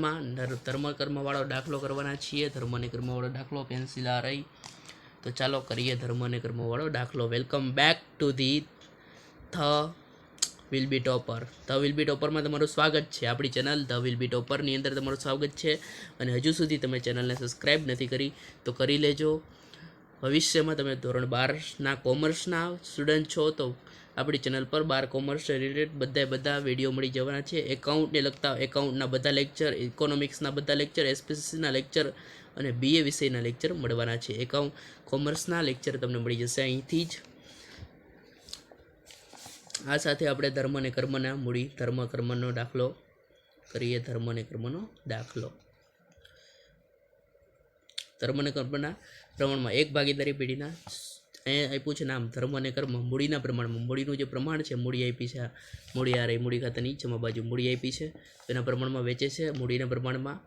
પ્રમાણમાં ધર્મ કર્મવાળો દાખલો કરવાના છીએ. ધર્મ અને કર્મવાળો દાખલો પેન્સિલ આ રહી. તો ચાલો કરીએ ધર્મ અને કર્મવાળો દાખલો. Welcome back to the will be topper. The will be ટોપરમાં તમારું સ્વાગત છે. આપણી ચેનલ ધ વિલ બી ટોપરની અંદર તમારું સ્વાગત છે. અને હજુ સુધી તમે ચેનલને સબસ્ક્રાઈબ નથી કરી તો કરી લેજો. ભવિષ્યમાં તમે ધોરણ 12ના કોમર્સના સ્ટુડન્ટ છો તો આપણી ચેનલ પર 12 કોમર્સ રિલેટેડ બધા વિડીયો મળી જવાના છે. એકાઉન્ટને લગતા એકાઉન્ટના બધા લેક્ચર, ઇકોનોમિક્સના બધા લેક્ચર, એસપીસીના લેક્ચર અને બીએ વિષયના લેક્ચર મળવાના છે. કોમર્સના લેક્ચર તમને મળી જશે અહીંથી જ. આ સાથે આપણે ધર્મ અને કર્મના મૂડી ધર્મ કર્મનો દાખલો કરીએ. ધર્મ અને કર્મનો દાખલો. ધર્મ અને કર્મના પ્રમાણમાં એક ભાગીદારી પેઢીના અહીંયા આપ્યું છે નામ ધર્મ અને કર્મ મૂડીના પ્રમાણમાં. મૂડીનું જે પ્રમાણ છે, મૂડી આપી છે, મૂડી આ રહી, મૂડી ખાતાની જમા બાજુ મૂડી આપી છે, તેના પ્રમાણમાં વેચે છે. મૂડીના પ્રમાણમાં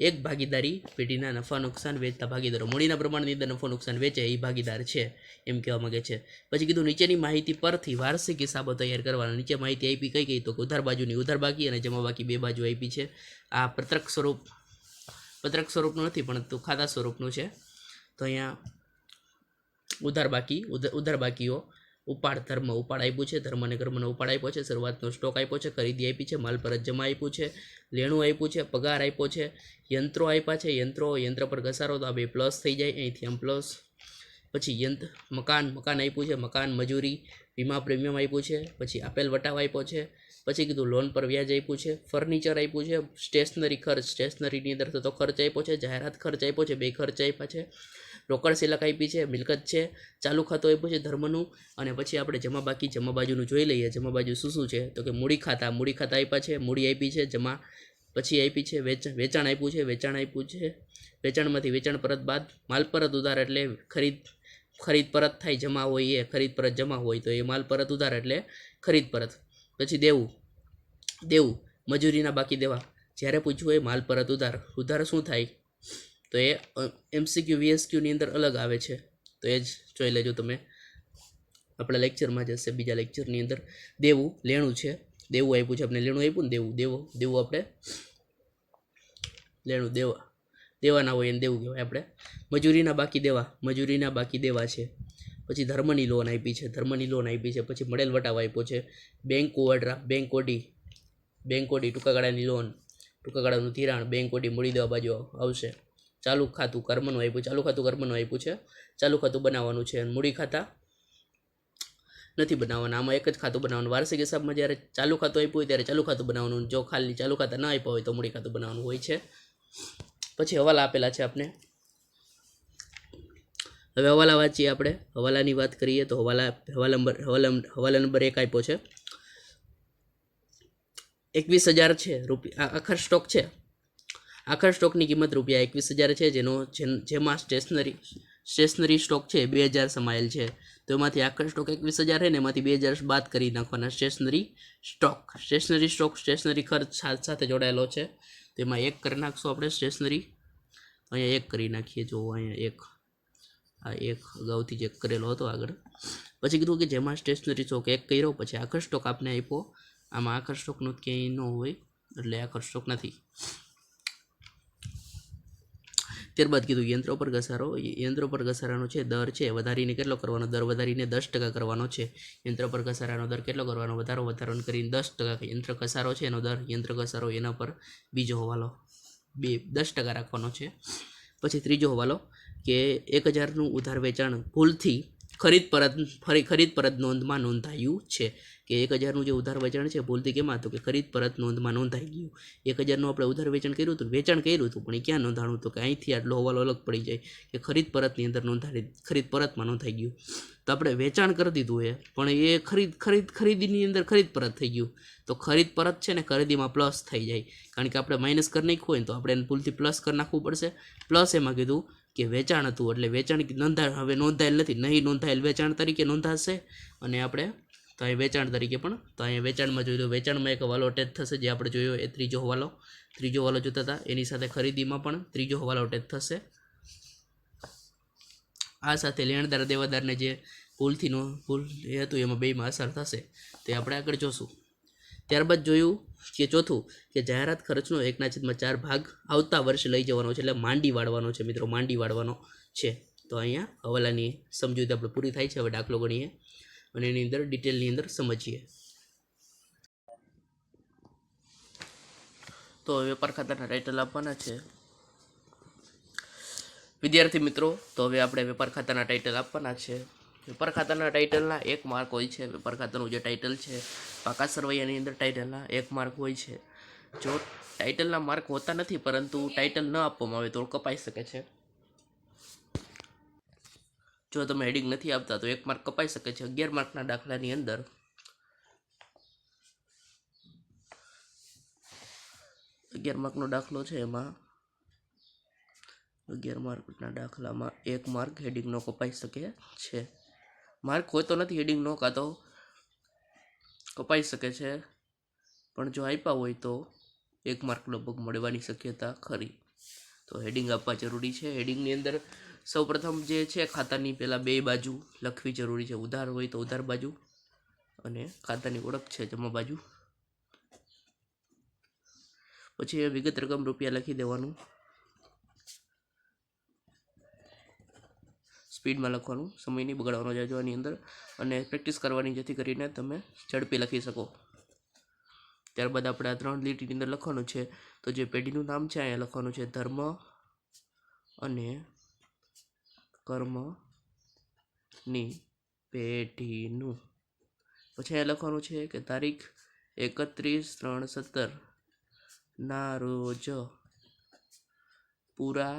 એક ભાગીદારી પેઢીના નફા નુકસાન વેચતા ભાગીદારો. મૂડીના પ્રમાણની અંદર નફો નુકસાન વેચે એ ભાગીદાર છે એમ કહેવા માંગે છે. પછી કીધું નીચેની માહિતી પરથી વાર્ષિક હિસાબો તૈયાર કરવાના. નીચે માહિતી આપી કઈ તો ઉધાર બાજુની ઉધાર બાકી અને જમા બાકી બે બાજુ આપી છે. આ પત્રક સ્વરૂપનું નથી પણ તો ખાતા સ્વરૂપનું છે. તો અહીંયા ઉધાર બાકીઓ ઉપાડ આપ્યું છે. ધર્મ અને કર્મનો ઉપાડ આપ્યો છે. શરૂઆતનો સ્ટોક આપ્યો છે. ખરીદી આપી છે. માલ પરત જમા આપ્યું છે. લેણું આપ્યું છે. પગાર આપ્યો છે. યંત્રો આપ્યા છે. યંત્ર પર ઘસારો તો આ બે પ્લસ થઈ જાય, અહીંથી આમ પ્લસ. પછી મકાન આપ્યું છે. મકાન મજૂરી વીમા પ્રીમિયમ આપ્યું છે. પછી આપેલ વટાવ આપ્યો છે. પછી કીધું લોન પર વ્યાજ આપ્યું છે. ફર્નિચર આપ્યું છે. સ્ટેશનરી ખર્ચ, સ્ટેશનરીની અંદર થતો ખર્ચ આપ્યો છે. જાહેરાત ખર્ચ આપ્યો છે. બે ખર્ચ આપ્યા છે. રોકડ સિલક આપી છે. મિલકત છે. ચાલુ ખાતું આપ્યું છે ધર્મનું. અને પછી આપણે જમા બાજુનું જોઈ લઈએ. જમા બાજુ શું છે તો કે મૂડી ખાતા આપ્યા છે. મૂડી આપી છે. જમા પછી આપી છે. વેચાણ આપ્યું છે. વેચાણમાંથી વેચાણ પરત બાદ માલ પરત ઉધાર એટલે ખરીદ પરત થાય. જમા હોય એ ખરીદ પરત જમા હોય તો એ માલ પરત ઉધાર એટલે ખરીદ પરત. પછી દેવું મજૂરીના બાકી દેવા. જ્યારે પૂછવું હોય માલ પરત ઉધાર શું થાય તો એ એમસીક્યુ વીએસક્યુની અંદર અલગ આવે છે. તો એ જ જોઈ લેજો તમે. આપણા લેક્ચરમાં જશે બીજા લેક્ચરની અંદર. દેવું લેણું છે. દેવું આપ્યું છે આપણે. લેણું આપ્યું ને દેવું આપણે લેણું દેવાના હોય એને દેવું કહેવાય આપણે. મજૂરીના બાકી દેવા છે. પછી ધર્મની લોન આપી છે. પછી મળેલ વટાવ આપ્યો છે. બેંક ઓડી ટૂંકા ગાળાની લોન, ટૂંકા ગાળાનું ધિરાણ, બેંક ઓડી મૂડી દેવા બાજુ આવશે. ચાલુ ખાતું કર્મનું આપ્યું છે. ચાલુ ખાતું બનાવવાનું છે. અને મૂડી ખાતા નથી બનાવવાના. આમાં એક જ ખાતું બનાવવાનું. વાર્ષિક હિસાબમાં જ્યારે ચાલુ ખાતું આપ્યું હોય ત્યારે ચાલુ ખાતું બનાવવાનું. જો ખાલી ચાલુ ખાતા ન આપ્યા હોય તો મૂડી ખાતું બનાવવાનું હોય છે. પછી હવાલા આપેલા છે આપણે. હવે હવાલા વાંચીએ આપણે. હવાલાની વાત કરીએ તો હવાલા નંબર 1 આપ્યો છે. 21,000 છે રૂપિયા આખર સ્ટોક છે. આખર સ્ટોકની કિંમત રૂપિયા 21,000 છે. જેમાં સ્ટેશનરી સ્ટોક છે 2,000 સમાયેલ છે. તો એમાંથી આખર સ્ટોક 21,000 છે ને એમાંથી 2,000 બાદ કરી નાખવાના. સ્ટેશનરી ખર્ચ સાથે જોડાયેલો છે. તો એમાં 1 કરી નાખશું આપણે સ્ટેશનરી. અહીંયા 1 કરી નાખીએ. જો અહીંયા 1 અગાઉથી ચેક કરેલો હતો આગળ. પછી કીધું કે જેમાં સ્ટેશનરી સ્ટોક 1 કર્યો પછી આખર સ્ટોક આપને આપ્યો. આમાં આખર સ્ટોકનું ક્યાંય ન હોય એટલે આખર સ્ટોક નથી. ત્યારબાદ કીધું યંત્રો પર ઘસારાનો છે દર છે વધારીને કેટલો કરવાનો? દર વધારીને 10% કરવાનો છે. યંત્ર પર ઘસારાનો દર કેટલો કરવાનો? વધારો કરીને 10%. યંત્ર ઘસારો છે એનો દર, યંત્ર ઘસારો એના પર બીજો હવાલો 10% રાખવાનો છે. પછી ત્રીજો હવાલો કે 1,000નું ઉધાર વેચાણ ભૂલથી ખરીદ પરત નોંધમાં નોંધાયું છે. કે 1,000નું જે ઉધાર વેચાણ છે ભૂલથી કેમાં તો કે ખરીદ પરત નોંધમાં નોંધાઈ ગયું. 1,000નું આપણે ઉધાર વેચાણ કર્યું હતું પણ એ ક્યાં નોંધાણું? તો કે અહીંથી આટલો હવાલો અલગ પડી જાય કે ખરીદ પરતની અંદર ખરીદ પરતમાં નોંધાઈ ગયું. તો આપણે વેચાણ કરી દીધું પણ એ ખરીદીની અંદર ખરીદ પરત થઈ ગયું. તો ખરીદ પરત છે ને ખરીદીમાં પ્લસ થઈ જાય. કારણ કે આપણે માઇનસ કરી નાખ્યું હોય તો આપણે એને ભૂલથી પ્લસ કરી નાખવું પડશે. પ્લસ એમાં કીધું કે વેચાણ હતું એટલે વેચાણ હવે નોંધાયેલ નથી. નહીં નોંધાયેલ વેચાણ તરીકે નોંધાશે. અને આપણે તો અહીં વેચાણ તરીકે પણ તો અહીંયા વેચાણમાં જોયું. વેચાણમાં એક હવાલો અટેચ થશે જે આપણે જોયો એ ત્રીજો હવાલો જોતા હતા. એની સાથે ખરીદીમાં પણ ત્રીજો હવાલો અટેચ થશે. આ સાથે લેણદાર દેવાદારને જે ભૂલ એ હતું એમાં બેમાં અસર થશે તે આપણે આગળ જોશું. ત્યારબાદ જોયું કે ચોથું કે જાહેરાત ખર્ચનો 1/4 ભાગ આવતા વર્ષે લઈ જવાનો છે, એટલે માંડી વાળવાનો છે મિત્રો, માંડી વાળવાનો છે. તો અહીંયા હવાલાની સમજૂતી આપણે પૂરી થાય છે. હવે દાખલો ગણીએ અને એની અંદર ડિટેલની અંદર સમજીએ. તો વેપાર ખાતાના ટાઇટલ આપવાના છે વિદ્યાર્થી મિત્રો. તો હવે આપણે વેપાર ખાતાના ટાઇટલ આપવાના છે. વેપાર ખાતાના ટાઇટલના 1 માર્ક હોય છે. વેપાર ખાતાનું જે ટાઇટલ છે પાકા સરવૈયાની અંદર ટાઇટલના 1 માર્ક હોય છે. જો ટાઇટલના માર્ક હોતા નથી પરંતુ ટાઇટલ ન આપવામાં આવે તો કપાઈ શકે છે. જો તમે હેડિંગ નથી આપતા તો 1 માર્ક કપાઈ શકે છે. 11 માર્કના દાખલાની અંદર 11 માર્કનો દાખલો છે, એમાં 11 માર્કના દાખલામાં 1 માર્ક હેડિંગનો કપાઈ શકે છે. માર્ક હોય તો નથી હેડિંગનો, કાં તો કપાઈ શકે છે, પણ જો આપ્યા હોય તો 1 માર્ક લગભગ મળવાની શક્યતા ખરી. તો હેડિંગ આપવા જરૂરી છે. હેડિંગની અંદર સૌપ્રથમ જે છે ખાતાની પહેલાં 2 બાજુ લખવી જરૂરી છે. ઉધાર હોય તો ઉધાર બાજુ અને ખાતાની ઓળખ છે જમા બાજુ. પછી વિગત રકમ રૂપિયા લખી દેવાનું, સ્પીડમાં લખવાનું, સમય નહીં બગાડવાનો જાજો આની અંદર, અને પ્રેક્ટિસ કરવાની જેથી કરીને તમે ઝડપી લખી શકો. ત્યારબાદ આપણે આ 3 લીટીની અંદર લખવાનું છે. તો જે પેઢીનું નામ છે અહીંયા લખવાનું છે ધર્મ અને કર્મની પેઢીનું. પછી અહીંયા લખવાનું છે કે તારીખ 31/3/17 ના રોજ પૂરા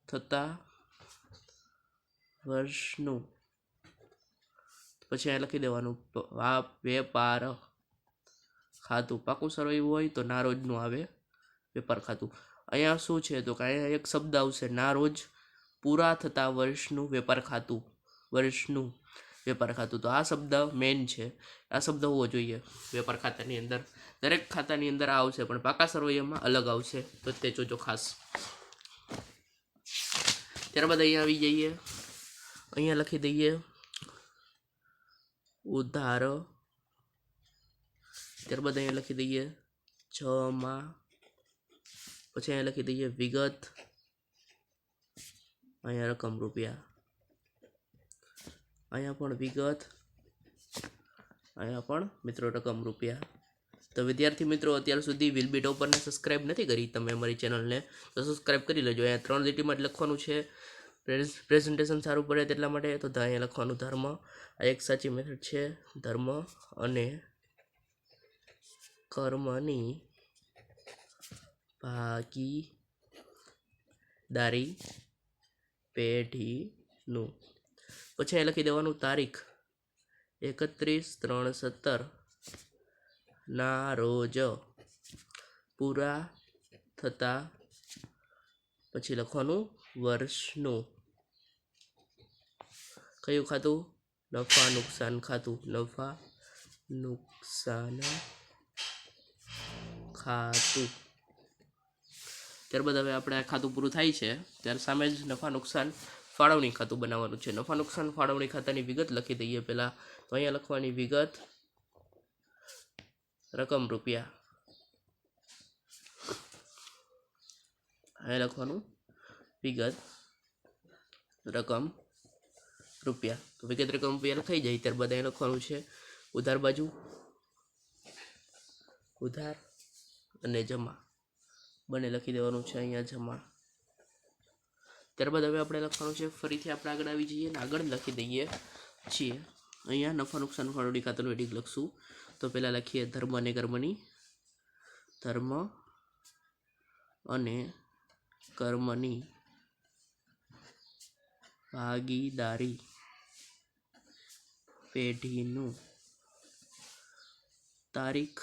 થતા વર્ષનું. પછી અહીંયા લખી દેવાનું વેપાર ખાતું. પાકું સરવૈયું હોય તો ના રોજનું આવે વેપાર ખાતું. અહીંયા શું છે તો કે અહીંયા એક શબ્દ આવશે ના રોજ પૂરા થતા વર્ષનું વેપાર ખાતું, વર્ષનું વેપાર ખાતું. તો આ શબ્દ મેઇન છે, આ શબ્દ હોવો જોઈએ વેપાર ખાતાની અંદર. દરેક ખાતાની અંદર આ આવશે પણ પાકા સરવૈયામાં અલગ આવશે, તો તે જોજો ખાસ. ત્યારબાદ અહીંયા આવી જઈએ, અહીંયા લખી દઈએ ઉધાર. ત્યારબાદ અહીંયા લખી દઈએ જમા. પછી અહીંયા લખી દઈએ વિગત, અહીંયા રકમ રૂપિયા, અહીંયા પણ વિગત, અહીંયા પણ મિત્રો રકમ રૂપિયા. તો વિદ્યાર્થી મિત્રો અત્યાર સુધી વિલ બી ટોપરને સબસ્ક્રાઇબ નથી કરી તમે અમારી ચેનલને, તો સબસ્ક્રાઇબ કરી લેજો. અહીંયા 3 લીટીમાં જ લખવાનું છે, પ્રેઝન્ટેશન સારું પડે તેટલા માટે. તો અહીંયા લખવાનું ધર્મ, આ એક સાચી મેથડ છે. ધર્મ અને કર્મની ભાગીદારી પેઢીનું. પછી અહીં લખી દેવાનું તારીખ 31/3/17 ના રોજ પૂરા થતા, પછી લખવાનું વર્ષનું. કયું ખાતું? નફા નુકસાન ખાતું, નફા નુકસાન ખાતું. ત્યારબાદ હવે આપણે આ ખાતું પૂરું થાય છે ત્યારે સામે જ નફા નુકસાન ફાળવણી ખાતું બનાવવાનું છે. નફા નુકસાન ફાળવણી ખાતાની વિગત લખી દઈએ પહેલાં. તો અહીંયા લખવાની વિગત રકમ રૂપિયા, અહીંયા લખવાનું વિગત રકમ રૂપિયા. તો વિગત રકમ રૂપિયા લખાઈ જાય ત્યારબાદ અહીંયા લખવાનું છે ઉધાર બાજુ, ઉધાર અને જમા બંને લખી દેવાનું છે અહીંયા જમા. ત્યારબાદ હવે આપણે લખવાનું છે, ફરીથી આપણે આગળ આવી જઈએ અને આગળ લખી દઈએ છીએ. અહીંયા નફા નુકસાન ફાળવણી ખાતાનું હેડિંગ લખશું. તો પહેલાં લખીએ ધર્મ અને કર્મની, ધર્મ અને કર્મની ભાગીદારી પેઢીનું. તારીખ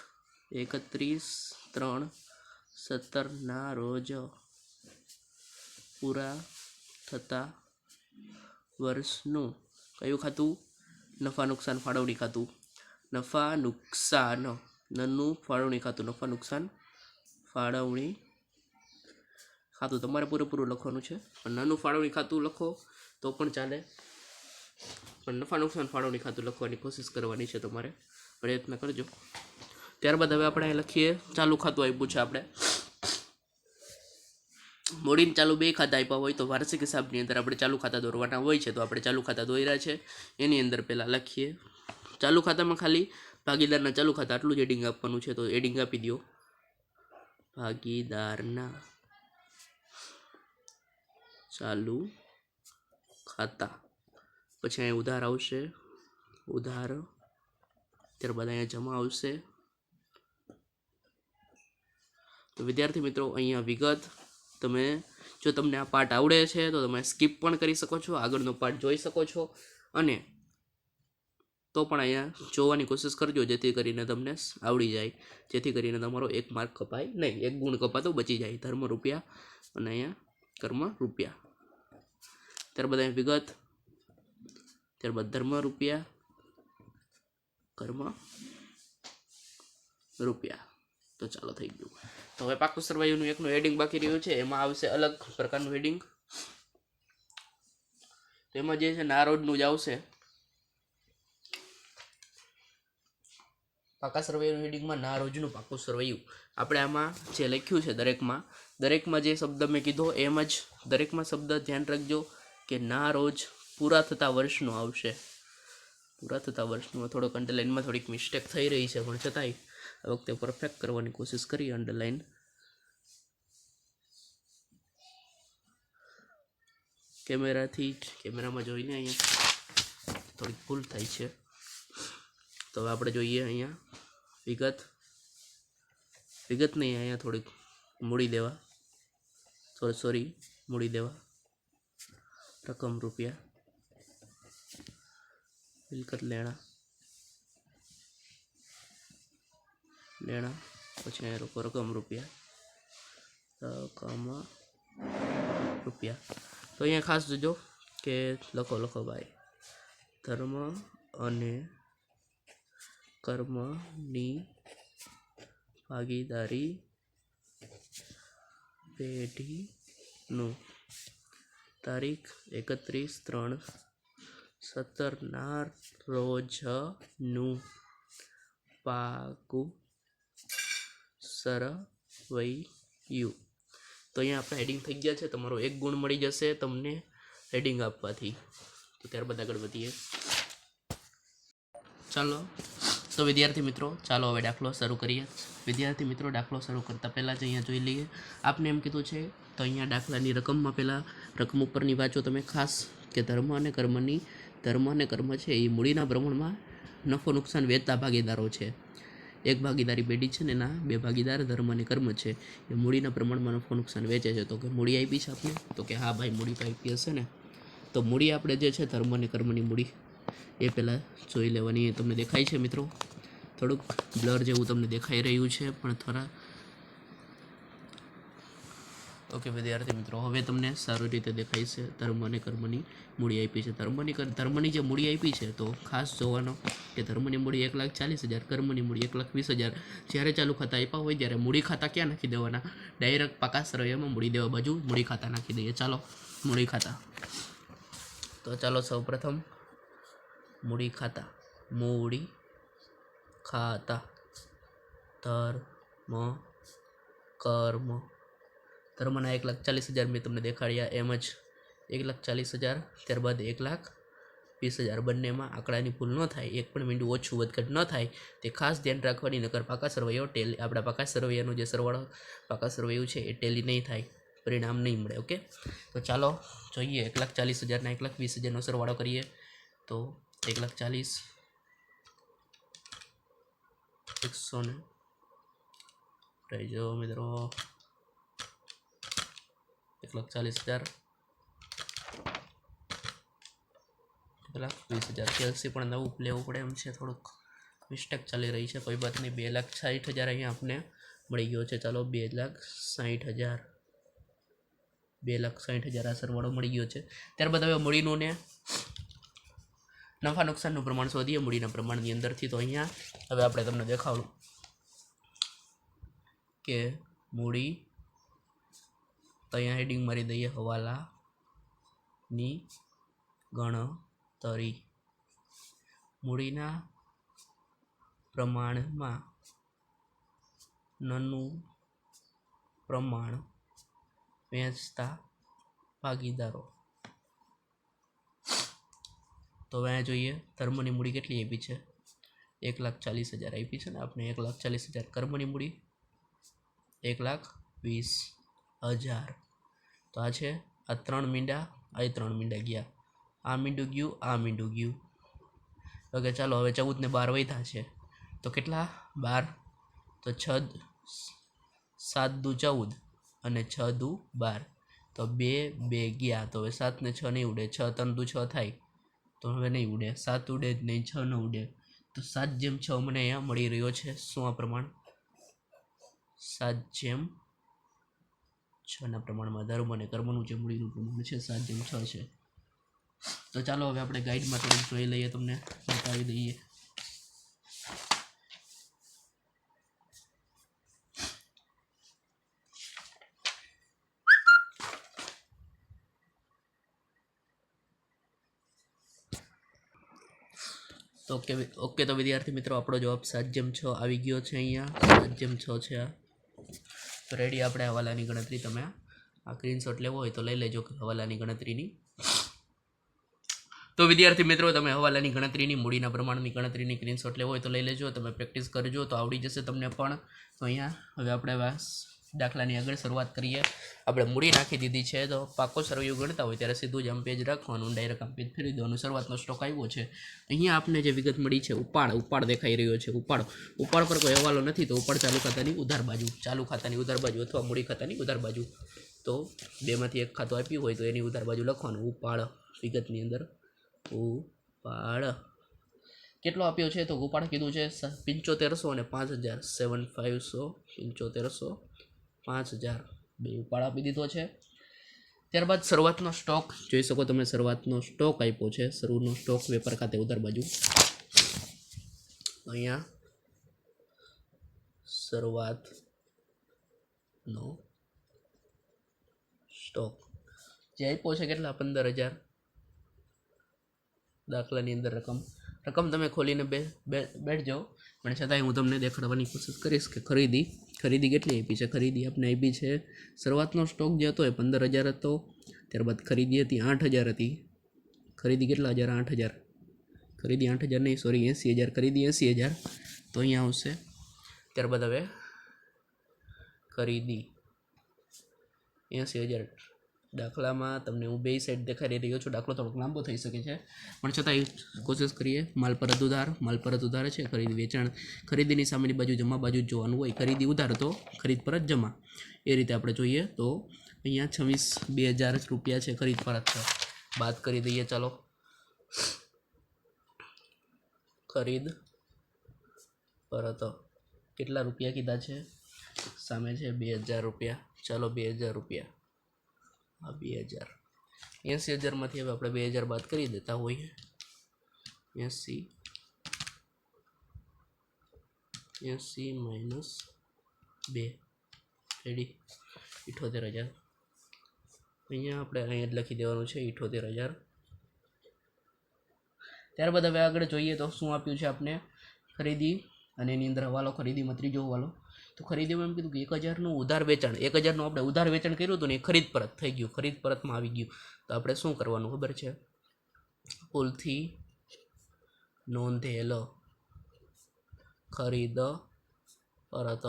31/3/17 ના રોજ પૂરા થતા વર્ષનું. કયું ખાતું? નફા નુકસાન ફાળવણી ખાતું. નફા નુકસાન નનું ફાળવણી ખાતું, નફા નુકસાન ફાળવણી ખાતું. તમારે પૂરેપૂરું લખવાનું છે, પણ નાનું ફાળવણી ખાતું લખો તો પણ ચાલે, પણ નફા નુકસાન ફાળવણી ખાતું લખવાની કોશિશ કરવાની છે તમારે, પ્રયત્ન કરજો. ત્યારબાદ હવે આપણે અહીં લખીએ ચાલુ ખાતું આપ્યું છે આપણે મૂડીને ચાલુ બે ખાતા આપ્યા હોય તો વાર્ષિક હિસાબની અંદર આપણે ચાલુ ખાતા દોરવાના હોય છે. તો આપણે ચાલુ ખાતા દોર્યા છે. એની અંદર પહેલાં લખીએ ચાલુ ખાતામાં ખાલી ભાગીદારના ચાલુ ખાતા આટલું જ એડિંગ આપવાનું છે. તો એડિંગ આપી દો ભાગીદારના ચાલુ ખાતા. પછી અહીંયા ઉધાર આવશે ઉધાર. ત્યારબાદ અહીંયા જમા આવશે. તો વિદ્યાર્થી મિત્રો અહીંયા વિગત તમે જો તમને આ પાર્ટ આવડે છે તો તમે સ્કીપ પણ કરી શકો છો, આગળનો પાર્ટ જોઈ શકો છો અને તો પણ અહીંયા જોવાની કોશિશ કરજો જેથી કરીને તમને આવડી જાય, જેથી કરીને તમારો 1 માર્ક કપાય નહીં, 1 ગુણ કપાતો બચી જાય. ધર્મ રૂપિયા અને અહીંયા કર્મ રૂપિયા. ત્યારબાદ અહીંયા વિગત, ત્યારબાદ ધર્મ રૂપિયા કર્મ રૂપિયા. તો ચાલો થઈ ગયું. તો હવે પાકું સરવાઈનું એકનું હેડિંગ બાકી રહ્યું છે. એમાં આવશે અલગ પ્રકારનું હેડિંગ. તો એમાં જે છે નારોડનું જ આવશે. પાકા સરવૈયાનું હેડિંગમાં નારોજનું પાકું સરવૈયું. આપણે આમાં જે લખ્યું છે દરેકમાં જે શબ્દ મેં કીધો એમ જ દરેકમાં શબ્દ ધ્યાન રાખજો કે નારોજ પૂરા થતા વર્ષનો આવશે. પૂરા થતા વર્ષનું થોડોક અંડરલાઇનમાં થોડીક મિસ્ટેક થઈ રહી છે, પણ છતાંય આ વખતે પરફેક્ટ કરવાની કોશિશ કરી. અંડરલાઇન કેમેરામાં જોઈને અહીંયા થોડીક ભૂલ થાય છે. તો હવે આપણે જોઈએ અહીંયા વિગત નહીં, અહીંયા થોડીક મૂડી દેવા મૂડી દેવા રકમ રૂપિયા મિલકત લેણા પછી અહીંયા લોકો રકમ રૂપિયા તો અહીંયા ખાસ જોજો કે લખો ભાઈ ધર્મ અને કર્મની ભાગીદારી પેઢીનું તારીખ 31/3/17 ના રોજનું પાકું સરવૈયું. તો અહીંયા આપણે હેડિંગ થઈ ગયા છે. તમારો 1 ગુણ મળી જશે તમને હેડિંગ આપવાથી. તો ત્યારબાદ આગળ વધીએ. ચાલો તો વિદ્યાર્થી મિત્રો ચાલો હવે દાખલો શરૂ કરીએ. વિદ્યાર્થી મિત્રો દાખલો શરૂ કરતાં પહેલાં જ અહીંયા જોઈ લઈએ. આપને એમ કીધું છે તો અહીંયા દાખલાની રકમમાં પહેલાં રકમ ઉપરની વાંચો તમે ખાસ કે ધર્મ અને કર્મ છે એ મૂડીના પ્રમાણમાં નફો નુકસાન વેચતા ભાગીદારો છે. એક ભાગીદારી પેઢી છે ને એના 2 ભાગીદાર ધર્મ અને કર્મ છે એ મૂડીના પ્રમાણમાં નફો નુકસાન વેચે છે. તો કે મૂડી આપી છે આપણે, તો કે હા ભાઈ મૂડી તો આપી હશે ને. તો મૂડી આપણે જે છે ધર્મ અને કર્મની મૂડી એ પહેલાં જોઈ લેવાની. તમને દેખાય છે મિત્રો, થોડુંક બ્લર જેવું તમને દેખાઈ રહ્યું છે પણ થોડા ઓકે વિદ્યાર્થી મિત્રો હવે તમને સારી રીતે દેખાય છે. ધર્મ અને કર્મની મૂડી આપી છે. ધર્મની જે મૂડી આપી છે તો ખાસ જોવાનો કે ધર્મની મૂડી 1,40,000, કર્મની મૂડી 1,20,000. જ્યારે ચાલુ ખાતા આપ્યા હોય ત્યારે મૂડી ખાતા ક્યાં નાખી દેવાના? ડાયરેક્ટ પાકા સરવૈયામાં મૂડી દેવા બાજુ મૂડી ખાતા નાખી દઈએ. ચાલો મૂડી ખાતા. તો ચાલો સૌ પ્રથમ મૂડી ખાતા ધર્મ કર્મ. ધર્મના 1,40,000 મેં તમને દેખાડ્યા એમ જ 1,40,000, ત્યારબાદ 1,20,000. બંનેમાં આંકડાની ભૂલ ન થાય, એક પણ મીંડું ઓછું વધઘટ ન થાય તે ખાસ ધ્યાન રાખવાની. નકર પાકા સરવૈયો ટેલી આપણા પાકા સરવૈયાનું જે સરવાળો પાકા સરવૈયું છે એ ટેલી નહીં થાય, પરિણામ નહીં મળે. ઓકે તો ચાલો જોઈએ 1,40,000 ના 1,20,000નો સરવાળો કરીએ. તો 1,40,000 100 રહેજો મિત્રો 1,40,000 1,20,000. કેલ્સી પણ નવું લેવું પડે એમ છે, થોડુંક મિસ્ટેક ચાલી રહી છે, કોઈ વાત નહીં. 2,60,000 અહીંયા આપને મળી ગયો છે. ચાલો 2,60,000 2,60,000 આ સરવાળો મળી ગયો છે. ત્યારબાદ હવે મૂડીનું ને નફા નુકસાનનું પ્રમાણ શોધીએ મૂડીના પ્રમાણની અંદરથી. તો અહીંયા હવે આપણે તમને દેખાડું કે મૂડી તો અહીંયા હેડિંગ મારી દઈએ હવાલાની ગણતરી. મૂડીના પ્રમાણમાં નનું પ્રમાણ વેચતા ભાગીદારો. તો હવે અહીંયા જોઈએ ધર્મની મૂડી કેટલી આપી છે, 1,40,000 આપી છે ને આપણે 1,40,000. કર્મની મૂડી 1,20,000. તો આ છે આ 3 મીંડા, આ 3 મીંડા ગયા, આ મીંડું ગયું, આ મીંડું ગયું. ઓકે ચાલો હવે 14 ને 12 વધ્યા છે તો કેટલા 12, તો 6 7 દુ 14 અને 6 દુ 12, તો 2 2 ગયા. તો હવે 7 ને 6 નહીં ઉડે, 6 3 દુ 6 થાય તો હવે નહીં ઉડે, 7 ઉડે જ નહીં, 6 ન ઉડે. તો 7/6 મને અહીંયા મળી રહ્યો છે. શું આ પ્રમાણ? 7/6 ના પ્રમાણમાં ધર્મ અને કર્મનું જે મૂડીનું પ્રમાણ છે 7/6 છે. તો ચાલો હવે આપણે ગાઈડમાં થોડુંક જોઈ લઈએ, તમને બતાવી દઈએ. તો ઓકે તો વિદ્યાર્થી મિત્રો આપણો જવાબ 7/6 આવી ગયો છે. અહીંયા 7/6 છે આ. તો રેડી, આપણે હવાલાની ગણતરી, તમે આ સ્ક્રીનશોટ લેવો હોય તો લઈ લેજો હવાલાની ગણતરીની. તો વિદ્યાર્થી મિત્રો તમે હવાલાની ગણતરીની, મૂડીના પ્રમાણની ગણતરીની સ્ક્રીનશોટ લેવો હોય તો લઈ લેજો, તમે પ્રેક્ટિસ કરજો તો આવડી જશે તમને પણ. તો અહીંયા હવે આપણે દાખલાની આગળ શરૂઆત કરીએ. આપણે મૂડી નાખી દીધી છે, તો પાકો સરવૈયો ગણતા હોય ત્યારે સીધું જ આમ પેજ રાખવાનું, ડાયરેક્ટ આમ પેજ ફેરવી દેવાનું. શરૂઆતનો સ્ટોક આવ્યો છે. અહીંયા આપને જે વિગત મળી છે, ઉપાડ દેખાઈ રહ્યો છે. ઉપાડ પર કોઈ હવાલો નથી, તો ઉપાડ ચાલુ ખાતાની ઉધાર બાજુ અથવા મૂડી ખાતાની ઉધાર બાજુ. તો બેમાંથી એક ખાતું આપ્યું હોય તો એની ઉધાર બાજુ લખવાનું. ઉપાડ વિગતની અંદર ઉપાડ કેટલો આપ્યો છે, તો ઉપાડ કીધું છે 7500 અને 5000, 7500 7500 5000 બે ઉપાડ આપી દીધો છે. ત્યારબાદ શરૂઆતનો સ્ટોક જોઈ શકો તમે, શરૂઆતનો સ્ટોક આપ્યો છે. શરૂનો સ્ટોક વેપાર ખાતે ઉધાર બાજુ. અહીંયા શરૂઆતનો સ્ટોક જે આપ્યો છે કેટલા 15000. દાખલાની અંદર રકમ તમે ખોલીને બેઠ જાઓ, પણ છતાંય હું તમને દેખાડવાની કોશિશ કરીશ કે ખરીદી કેટલી આપી છે. ખરીદી આપણે આપી છે, શરૂઆતનો સ્ટોક જે હતો એ 15000 હતો. ત્યારબાદ ખરીદી હતી 8000 હતી. ખરીદી કેટલા 8000, ખરીદી 8000 નહીં, સોરી 80000, ખરીદી 80000. તો અહીંયા આવશે. ત્યારબાદ હવે ખરીદી 80000. દાખલામાં તમને હું બે સાઈડ દેખાડી રહ્યો છું, દાખલો થોડોક લાંબો થઈ શકે છે, પણ છતાંય કોશિશ કરીએ. માલ પરત ઉધાર છે. ખરીદી વેચાણ, ખરીદીની સામેની બાજુ જમા બાજુ જ જોવાનું હોય. ખરીદી ઉધાર તો ખરીદ પરત જમા, એ રીતે આપણે જોઈએ. તો અહીંયા 26,000 રૂપિયા છે ખરીદ પરત છે. બાદ કરી દઈએ ચાલો. ખરીદ પરત કેટલા રૂપિયા કીધા છે, સામે છે 2000 રૂપિયા. ચાલો 2000 રૂપિયા, આ 2000. 80000માંથી હવે આપણે 2000 બાદ કરી દેતા હોઈએ. 80 માઇનસ 2 રેડી 78000. અહીંયા આપણે જ લખી દેવાનું છે 78000. ત્યારબાદ હવે આગળ જોઈએ તો શું આપ્યું છે આપણે ખરીદી, અને એની અંદર હવાલો ખરીદીમાં ત્રીજો હવાલો. તો ખરીદીમાં એમ કીધું કે 1000નું ઉધાર વેચાણ, 1000નું આપણે ઉધાર વેચાણ કર્યું હતું ને એ ખરીદ પરત થઈ ગયું, ખરીદ પરતમાં આવી ગયું. તો આપણે શું કરવાનું ખબર છે, ભૂલથી નોંધેલ ખરીદ પરત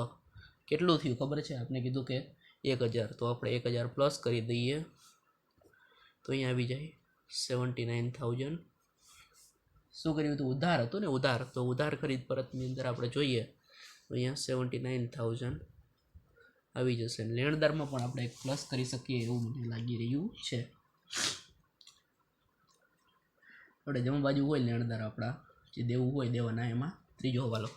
કેટલું થયું ખબર છે, આપણે કીધું કે 1000, તો આપણે 1000 પ્લસ કરી દઈએ. તો અહીંયા આવી જાય 79,000. શું કર્યું હતું, ઉધાર હતું ને, તો ઉધાર ખરીદ પરતની અંદર આપણે જોઈએ તો અહીંયા 79,000 આવી જશે. લેણદારમાં પણ આપણે એક પ્લસ કરી શકીએ એવું મને લાગી રહ્યું છે. આપણે જમા બાજુ હોય લેણદાર આપણા જે દેવું હોય દેવાના, એમાં ત્રીજો હવાલો.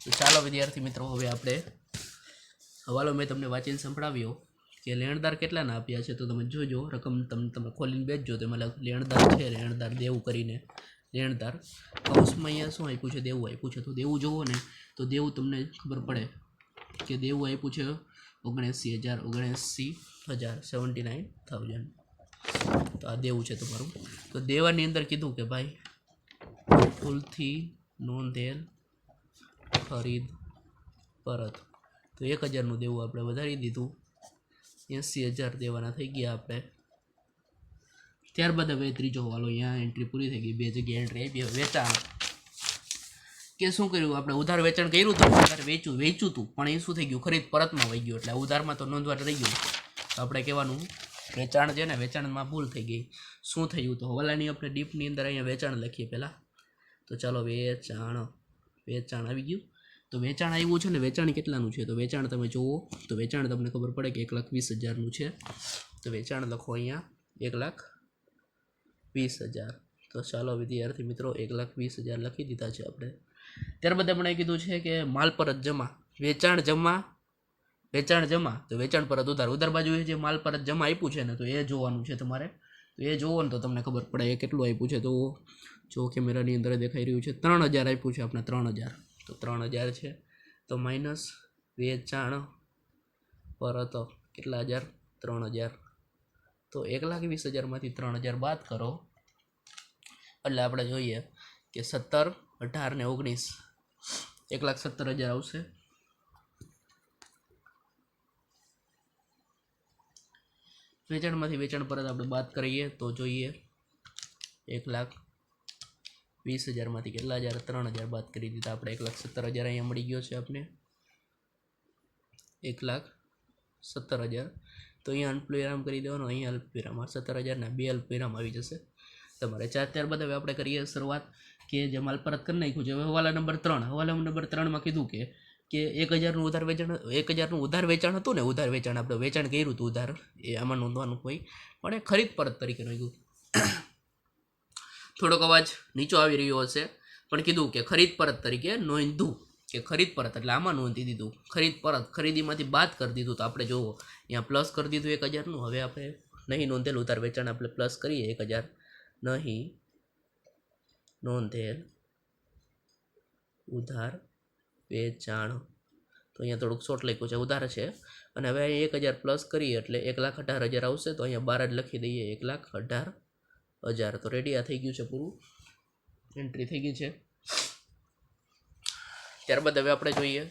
તો ચાલો વિદ્યાર્થી મિત્રો, હવે આપણે હવાલો મેં તમને વાંચીને સંભળાવ્યો કે લેણદાર કેટલાના આપ્યા છે. તો તમે જોજો, રકમ તમે ખોલીને બેસજો, તો એમાં લેણદાર છે, લેણદાર દેવું કરીને લેણદાર કૌંસમાં અહીંયા શું આપ્યું છે, દેવું આપ્યું છે. તો દેવું જોવો ને તો દેવું તમને ખબર પડે કે દેવું આપ્યું છે 79,000 79,000. તો આ દેવું છે તમારું. તો દેવાની અંદર કીધું કે ભાઈ ભૂલથી નોંધેલ ખરીદ પરત. તો 1000નું દેવું આપણે વધારી દીધું, 80,000 દેવાના થઈ ગયા આપણે. ત્યારબાદ હવે ત્રીજો હવાલો, અહીંયા એન્ટ્રી પૂરી થઈ ગઈ, 2 જગ્યાએ એન્ટ્રી આપી. હવે વેચાણ કે શું કર્યું આપણે, ઉધાર વેચાણ કર્યું હતું, ઉધાર વેચ્યું હતું, પણ એ શું થઈ ગયું, ખરીદ પરતમાં વહી ગયું, એટલે ઉધારમાં તો નોંધવા રહી ગયું. તો આપણે કહેવાનું વેચાણ છે ને, વેચાણમાં ભૂલ થઈ ગઈ. શું થયું, તો હવાલાની આપણે ડીપની અંદર અહીંયા વેચાણ લખીએ પહેલાં. તો ચાલો વેચાણ આવી ગયું. તો વેચાણ આવ્યું છે ને, વેચાણ કેટલાનું છે, તો વેચાણ તમે જુઓ તો વેચાણ તમને ખબર પડે કે 1,20,000નું છે. તો વેચાણ લખો અહીંયા 1,20,000. તો ચાલો વિદ્યાર્થી મિત્રો 1,20,000 લખી દીધા છે આપણે. ત્યારબાદ આપણે કીધું છે કે માલ પરત જમા, વેચાણ જમા, તો વેચાણ પરત ઉધાર બાજુએ જે માલ પરત જમા આપ્યું છે ને, તો એ જોવાનું છે તમારે. તો એ જોવો ને તો તમને ખબર પડે એ કેટલું આપ્યું છે. તો જો કેમેરાની અંદર દેખાઈ રહ્યું છે 3,000 આપ્યું છે આપણે, 3,000. તો 3,000 છે, તો માઇનસ વેચાણ પરત કેટલા હજાર, 3,000. તો 1,20,000માંથી 3,000 બાદ કરો એટલે આપણે જોઈએ કે 17, 18 ને 19, 1,17,000 આવશે. વેચાણમાંથી વેચાણ પરત આપણે બાદ કરીએ તો જોઈએ 1,20,000માંથી કેટલા હજાર, 3,000 બાદ કરી દીધા આપણે. 1,17,000 અહીંયા મળી ગયો છે આપણે, 1,17,000. તો અહીંયા અલ્પવિરામ કરી દેવાનો, અહીંયા અલ્પવિરામ, 17,000 ને 2 અલ્પવિરામ આવી જશે તમારે. ત્યારબાદ હવે આપણે કરીએ શરૂઆત કે જે માલ પરત કરી નાખ્યું છે. હવે હવાલા નંબર 3માં કીધું કે 1,000નું ઉધાર વેચાણ હતું ને, ઉધાર વેચાણ આપણે વેચાણ કર્યું હતું ઉધાર, એ આમાં નોંધવાનું કોઈ પણ એ ખરીદ પરત તરીકે નોંધ્યું. થોડોક અવાજ નીચો આવી રહ્યો હશે, પણ કીધું કે ખરીદ પરત તરીકે નોંધ્યું, કે ખરીદ પરત એટલે આમાં નોંધી દીધું. ખરીદ પરત ખરીદીમાંથી બાદ કરી દીધું. તો આપણે જોવો અહીંયા પ્લસ કરી દીધું 1,000નું. હવે આપણે નહીં નોંધેલ ઉધાર વેચાણ આપણે પ્લસ કરીએ 1,000, નહીં નોંધેલ ઉધાર વેચાણ. તો અહીંયા થોડુંક શોર્ટ લખ્યું છે, ઉધાર છે. અને હવે અહીંયા 1,000 પ્લસ કરીએ એટલે 1,18,000 આવશે. તો અહીંયા 12 જ લખી દઈએ, 1,18,000. તો રેડી, આ થઈ ગયું છે પૂરું, એન્ટ્રી થઈ ગઈ છે. ત્યારબાદ હવે આપણે જોઈએ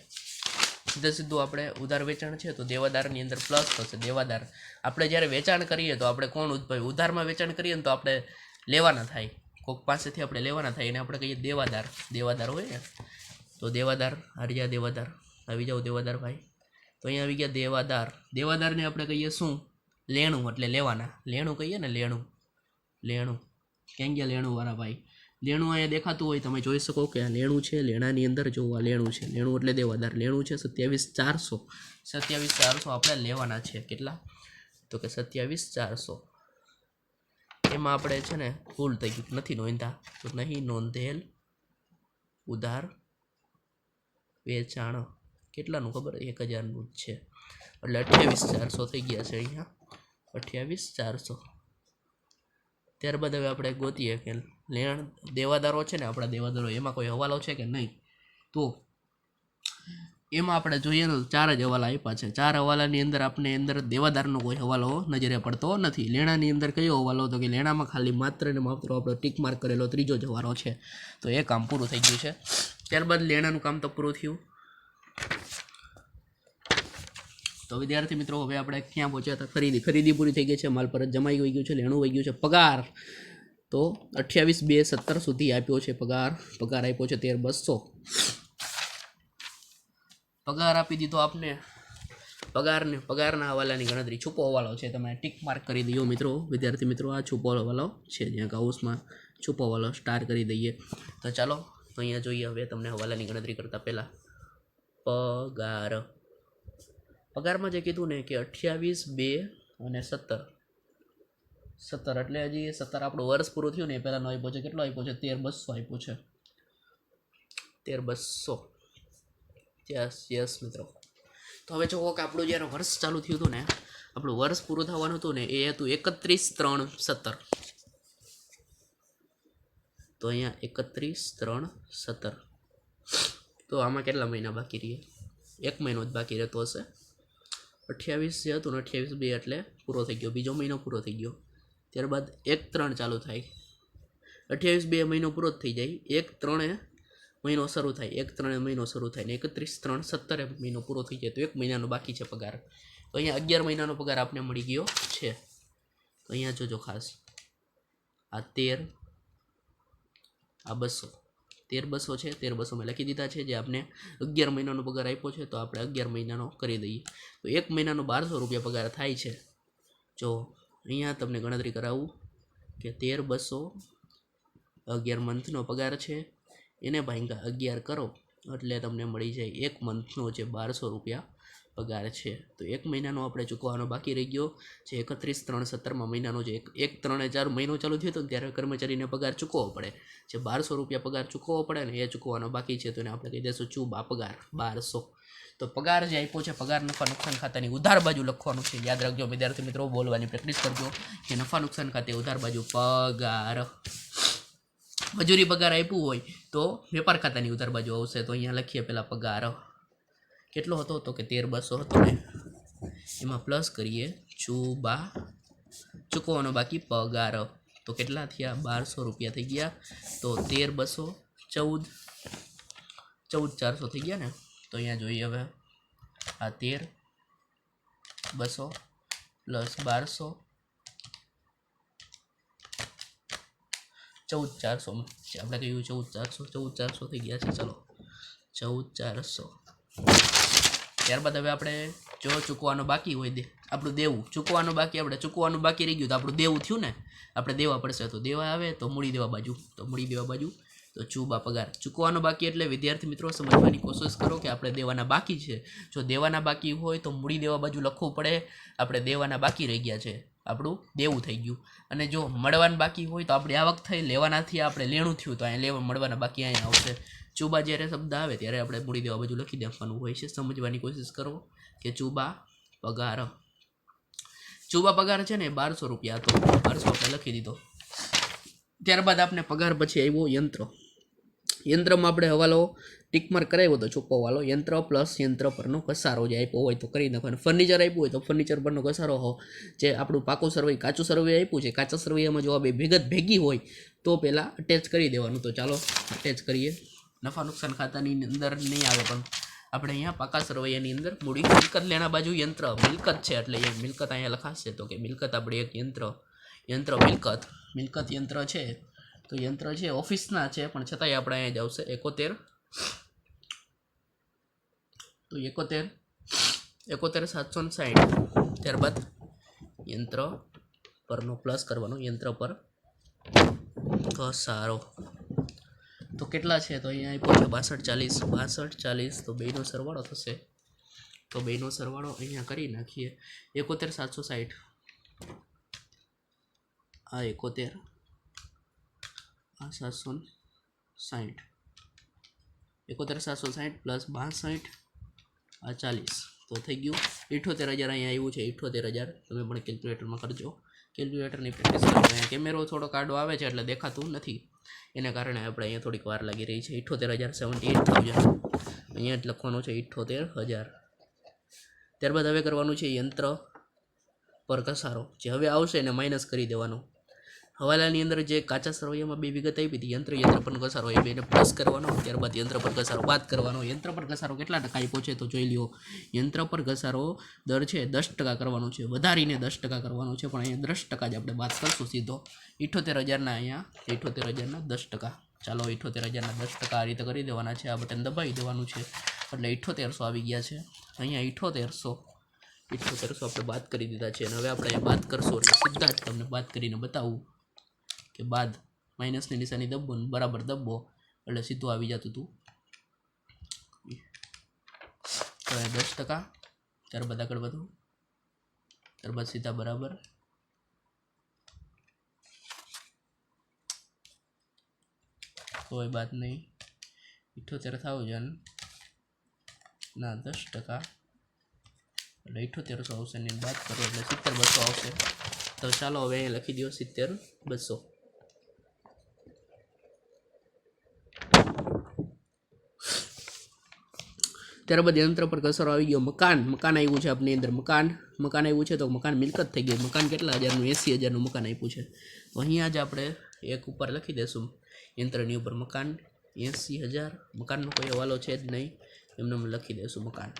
સીધું આપણે ઉધાર વેચાણ છે, તો દેવાદારની અંદર પ્લસ થશે. દેવાદાર આપણે જ્યારે વેચાણ કરીએ તો આપણે કોણ ઉધારમાં વેચાણ કરીએ ને તો આપણે લેવાના થાય, કોઈક પાસેથી આપણે લેવાના થાય, એને આપણે કહીએ દેવાદાર હોય ને. તો દેવાદાર, હાર્યા દેવાદાર, આવી જાઓ દેવાદાર ભાઈ. તો અહીંયા આવી ગયા દેવાદારને આપણે કહીએ શું, લેણું, એટલે લેવાના. લેણું કહીએ ને, લેણું. ક્યાં ગયા લેણુંવાળા ભાઈ? લેણું અહીંયા દેખાતું હોય, તમે જોઈ શકો કે આ લેણું છે. લેણાની અંદર જોવા લેણું છે, લેણું એટલે દેવાદાર. લેણું છે 27,400 આપણે લેવાના છે. કેટલા? તો કે 27,400. એમાં આપણે છે ને ભૂલ થઈ ગયું, નથી નોંધ્યા. તો નહીં નોંધેલ ઉધાર વેચાણ કેટલાનું ખબર, 1,000નું જ છે, એટલે 28,400 થઈ ગયા છે અહીંયા, 28,400. ત્યારબાદ હવે આપણે ગોતીએ કે દેવાદારો છે ને, આપણા દેવાદારો, એમાં કોઈ હવાલો છે કે નહીં. તો એમાં આપણે જોઈએ ને 4 જ હવાલા આપ્યા છે. 4 હવાલાની અંદર દેવાદારનો કોઈ હવાલો નજરે પડતો નથી. લેણાની અંદર કયો હવાલો, તો કે લેણામાં ખાલી માત્ર ને માત્ર આપણો ટીક માર્ક કરેલો ત્રીજો જ હવાલો છે. તો એ કામ પૂરું થઈ ગયું છે. ત્યારબાદ લેણાનું કામ તો પૂરું થયું. તો વિદ્યાર્થી મિત્રો હવે આપણે ક્યાં પહોંચ્યા હતા, ખરીદી પૂરી થઈ ગઈ છે, માલ પરત જમાઈ ગયું છે, લેણું વહી ગયું છે. પગાર તો 28,217 સુધી આપ્યો છે. પગાર આપ્યો છે 13,200. પગાર આપી દીધો આપને. પગારના હવાલાની ગણતરી, છૂપો હવાલો છે, તમે ટીક માર્ક કરી દો મિત્રો. વિદ્યાર્થી મિત્રો આ છૂપો હવાલો છે, જ્યાં કાઉસમાં છૂપો હવાલો સ્ટાર કરી દઈએ. તો ચાલો તો અહીંયા જોઈએ હવે તમને હવાલાની ગણતરી કરતાં પહેલાં પગારમાં જે કીધું ને કે 28,2 અને 17 એટલે હજી 17 આપણું વર્ષ પૂરું થયું ને એ પહેલાંનો આપ્યો છે. કેટલો આપ્યો છે? 13,200 આપ્યો છે. 13,200. યસ મિત્રો. તો હવે જુઓ કે આપણું જ્યારે વર્ષ ચાલુ થયું હતું ને, આપણું વર્ષ પૂરું થવાનું હતું ને, એ હતું 31/3/17. તો અહીંયા 31/3/17. તો આમાં કેટલા મહિના બાકી રહીએ? 1 મહિનો જ બાકી રહેતો હશે. 28 જે હતું ને, 28/2 એટલે પૂરો થઈ ગયો, બીજો મહિનો પૂરો થઈ ગયો. ત્યારબાદ 1/3 ચાલુ થાય, 28/2 મહિનો પૂરો જ થઈ જાય. 1/3 મહિનો શરૂ થાય 1/3 મહિનો શરૂ થાય ને 31/3/17 મહિનો પૂરો થઈ જાય તો 1 મહિનાનો બાકી છે પગાર. તો અહીંયા 11 મહિનાનો પગાર આપને મળી ગયો છે. તો અહીંયા જોજો ખાસ આ 13 આ 200 13,200 છે. 13,200 મેં લખી દીધા છે. જે આપણે 11 મહિનાનો પગાર આપ્યો છે તો આપણે 11 મહિનાનો કરી દઈએ તો 1 મહિનાનો 1200 રૂપિયા પગાર થાય છે. જો અહીંયા તમને ગણતરી કરાવું કે 13,200 11 મંથનો પગાર છે એને ભાગ્યા 11 કરો એટલે તમને મળી જાય 1 મંથનો જે 1200 રૂપિયા પગાર છે. તો 1 મહિનાનો આપણે ચૂકવવાનો બાકી રહી ગયો જે 31/3/17 મહિનાનો જે 1/3/4 મહિનો ચાલુ થયો હતો ત્યારે કર્મચારીને પગાર ચૂકવવો પડે. જે 1200 રૂપિયા પગાર ચૂકવવો પડે ને એ ચૂકવવાનો બાકી છે તો એને આપણે કહી દઈશું ચૂબા પગાર 1200. તો પગાર જે આપ્યો છે પગાર નફા નુકસાન ખાતાની ઉધાર બાજુ લખવાનું છે. યાદ રાખજો વિદ્યાર્થી મિત્રો, બોલવાની પ્રેક્ટિસ કરજો કે નફા નુકસાન ખાતે ઉધાર બાજુ પગાર. મજૂરી પગાર આપ્યું હોય તો વેપાર ખાતાની ઉધાર બાજુ આવશે. તો અહીંયા લખીએ પહેલાં પગાર કેટલો હતો તો કે 13,200 હતો ને એમાં પ્લસ કરીએ ચૂબા ચૂકવવાનો બાકી પગાર. તો કેટલા થયા 1200 રૂપિયા થઈ ગયા. તો 13,200 14,400 થઈ ગયા ને. તો અહીંયા જોઈએ હવે આ 13,200 પ્લસ 1200 14,400 આપણે કહ્યું 14,400 થઈ ગયા છે. ચલો 14,400. ત્યારબાદ હવે આપણે જો ચૂકવાનો બાકી હોય આપણું દેવું ચૂકવાનું બાકી આપણે ચૂકવાનું બાકી રહી ગયું તો આપણું દેવું થયું ને આપણે દેવા પડશે. તો દેવા આવે તો મૂડી દેવા બાજુ તો ચૂબા પગાર ચૂકવાનો બાકી એટલે વિદ્યાર્થી મિત્રો સમજવાની કોશિશ કરો કે આપણે દેવાના બાકી છે. જો દેવાના બાકી હોય તો મૂડી દેવા બાજુ લખવું પડે. આપણે દેવાના બાકી રહી ગયા છે આપણું દેવું થઈ ગયું. અને જો મળવાના બાકી હોય તો આપણી આવક થઈ લેવાનાથી આપણે લેણું થયું તો અહીંયા મળવાના બાકી અહીંયા આવશે. ચૂબા જ્યારે શબ્દ આવે ત્યારે આપણે મૂડી દેવા બાજુ લખી દેવાનું હોય છે. સમજવાની કોશિશ કરો કે ચૂબા પગાર છે ને 1200 રૂપિયા હતો. 1200 આપણે લખી દીધો. ત્યારબાદ આપણે પગાર પછી આવ્યો યંત્રમાં આપણે હવાલો ટીકમાર્ક કરાવ્યો તો ચૂકવવાલો યંત્ર પ્લસ યંત્ર પરનો ઘસારો જે આપ્યો હોય તો કરી નાખવાનો. ફર્નિચર આપ્યું હોય તો ફર્નિચર પરનો ઘસારો જે આપણું પાકું સર્વે કાચું સર્વે આપ્યું છે કાચા સર્વેમાં જો આ બે ભેગી હોય તો પહેલાં અટેચ કરી દેવાનું. તો ચાલો અટેચ કરીએ. નફા નુકસાન ખાતાની અંદર નહીં આવે પણ આપણે અહીંયા પાકા સરવૈયાની અંદર મૂડી મિલકત લેણા બાજુ યંત્ર મિલકત છે એટલે એ મિલકત અહીંયા લખાશે. તો કે મિલકત આપણે એક યંત્ર મિલકત યંત્ર છે તો યંત્ર છે ઓફિસના છે પણ છતાંય આપણે અહીંયા જ આવશે 71. તો 71,760. ત્યારબાદ યંત્ર પરનો પ્લસ કરવાનો યંત્ર પર ઘસારો તો કેટલા છે તો અહીંયા આપ્યો છે 62,40 તો બેનો સરવાળો થશે. તો બેનો સરવાળો અહીંયા કરી નાખીએ 71,760 આ 71 આ 760 71,760 પ્લસ 62 આ 40 તો થઈ ગયું 78,000 અહીંયા આવ્યું છે. 78,000 તમે પણ કેલ્ક્યુલેટરમાં કરજો. કેલ્ક્યુલેટરની પ્રેક્ટિસ કરો. અહીંયા કેમેરો થોડો કાઢો આવે છે એટલે દેખાતું નથી એને કારણે આપણે અહીંયા થોડીક વાર લાગી રહી છે. 78,078,000 અહીંયા જ લખવાનું છે 78,000. ત્યારબાદ હવે કરવાનું છે યંત્ર પર ઘસારો જે હવે આવશે એને માઇનસ કરી દેવાનો. હવાલાની અંદર જે કાચા સરવૈયામાં બે વિગત આપી હતી યંત્ર પર ઘસારો એ બેને પ્લસ કરવાનો. ત્યારબાદ યંત્ર પર ઘસારો બાદ કરવાનો. યંત્ર પર ઘસારો કેટલા ટકા આપ્યો છે તો જોઈ લ્યો. યંત્ર પર ઘસારો દર છે 10% કરવાનો છે. વધારીને 10% કરવાનો છે પણ અહીંયા 10% જ આપણે બાદ કરશું સીધો. 78,000ના અહીંયા 78,000ના 10%. ચાલો 78,000ના 10% આ રીતે કરી દેવાના છે. આ બટન દબાવી દેવાનું છે એટલે 7800 આવી ગયા છે. અહીંયા 7800 આપણે બાદ કરી દીધા છે અને હવે આપણે બાદ કરશું એટલે સીધા જ તમને બાદ કરીને બતાવું કે બાદ માઇનસની નિશાની દબો બરાબર દબો એટલે સીધું આવી જતું હતું. તો 10%. ત્યારબાદ આગળ વધુ ત્યારબાદ સીધા બરાબર કોઈ બાત નહીં. 78,000ના 10% એટલે 7800 આવશે ને બાદ કરો એટલે 70,200 આવશે. તો ચાલો હવે લખી દો 70,200. ત્યારબાદ યંત્ર પર ઘસારો આવી ગયો. મકાન આવ્યું છે આપની અંદર મકાન આવ્યું છે તો મકાન મિલકત થઈ ગઈ. મકાન કેટલા હજારનું 80,000નું મકાન આપ્યું છે તો અહીંયા જ આપણે એક ઉપર લખી દઈશું યંત્રની ઉપર મકાન 80,000 મકાનનો કોઈ હવાલો છે જ નહીં, એમને અમે લખી દઈશું મકાન.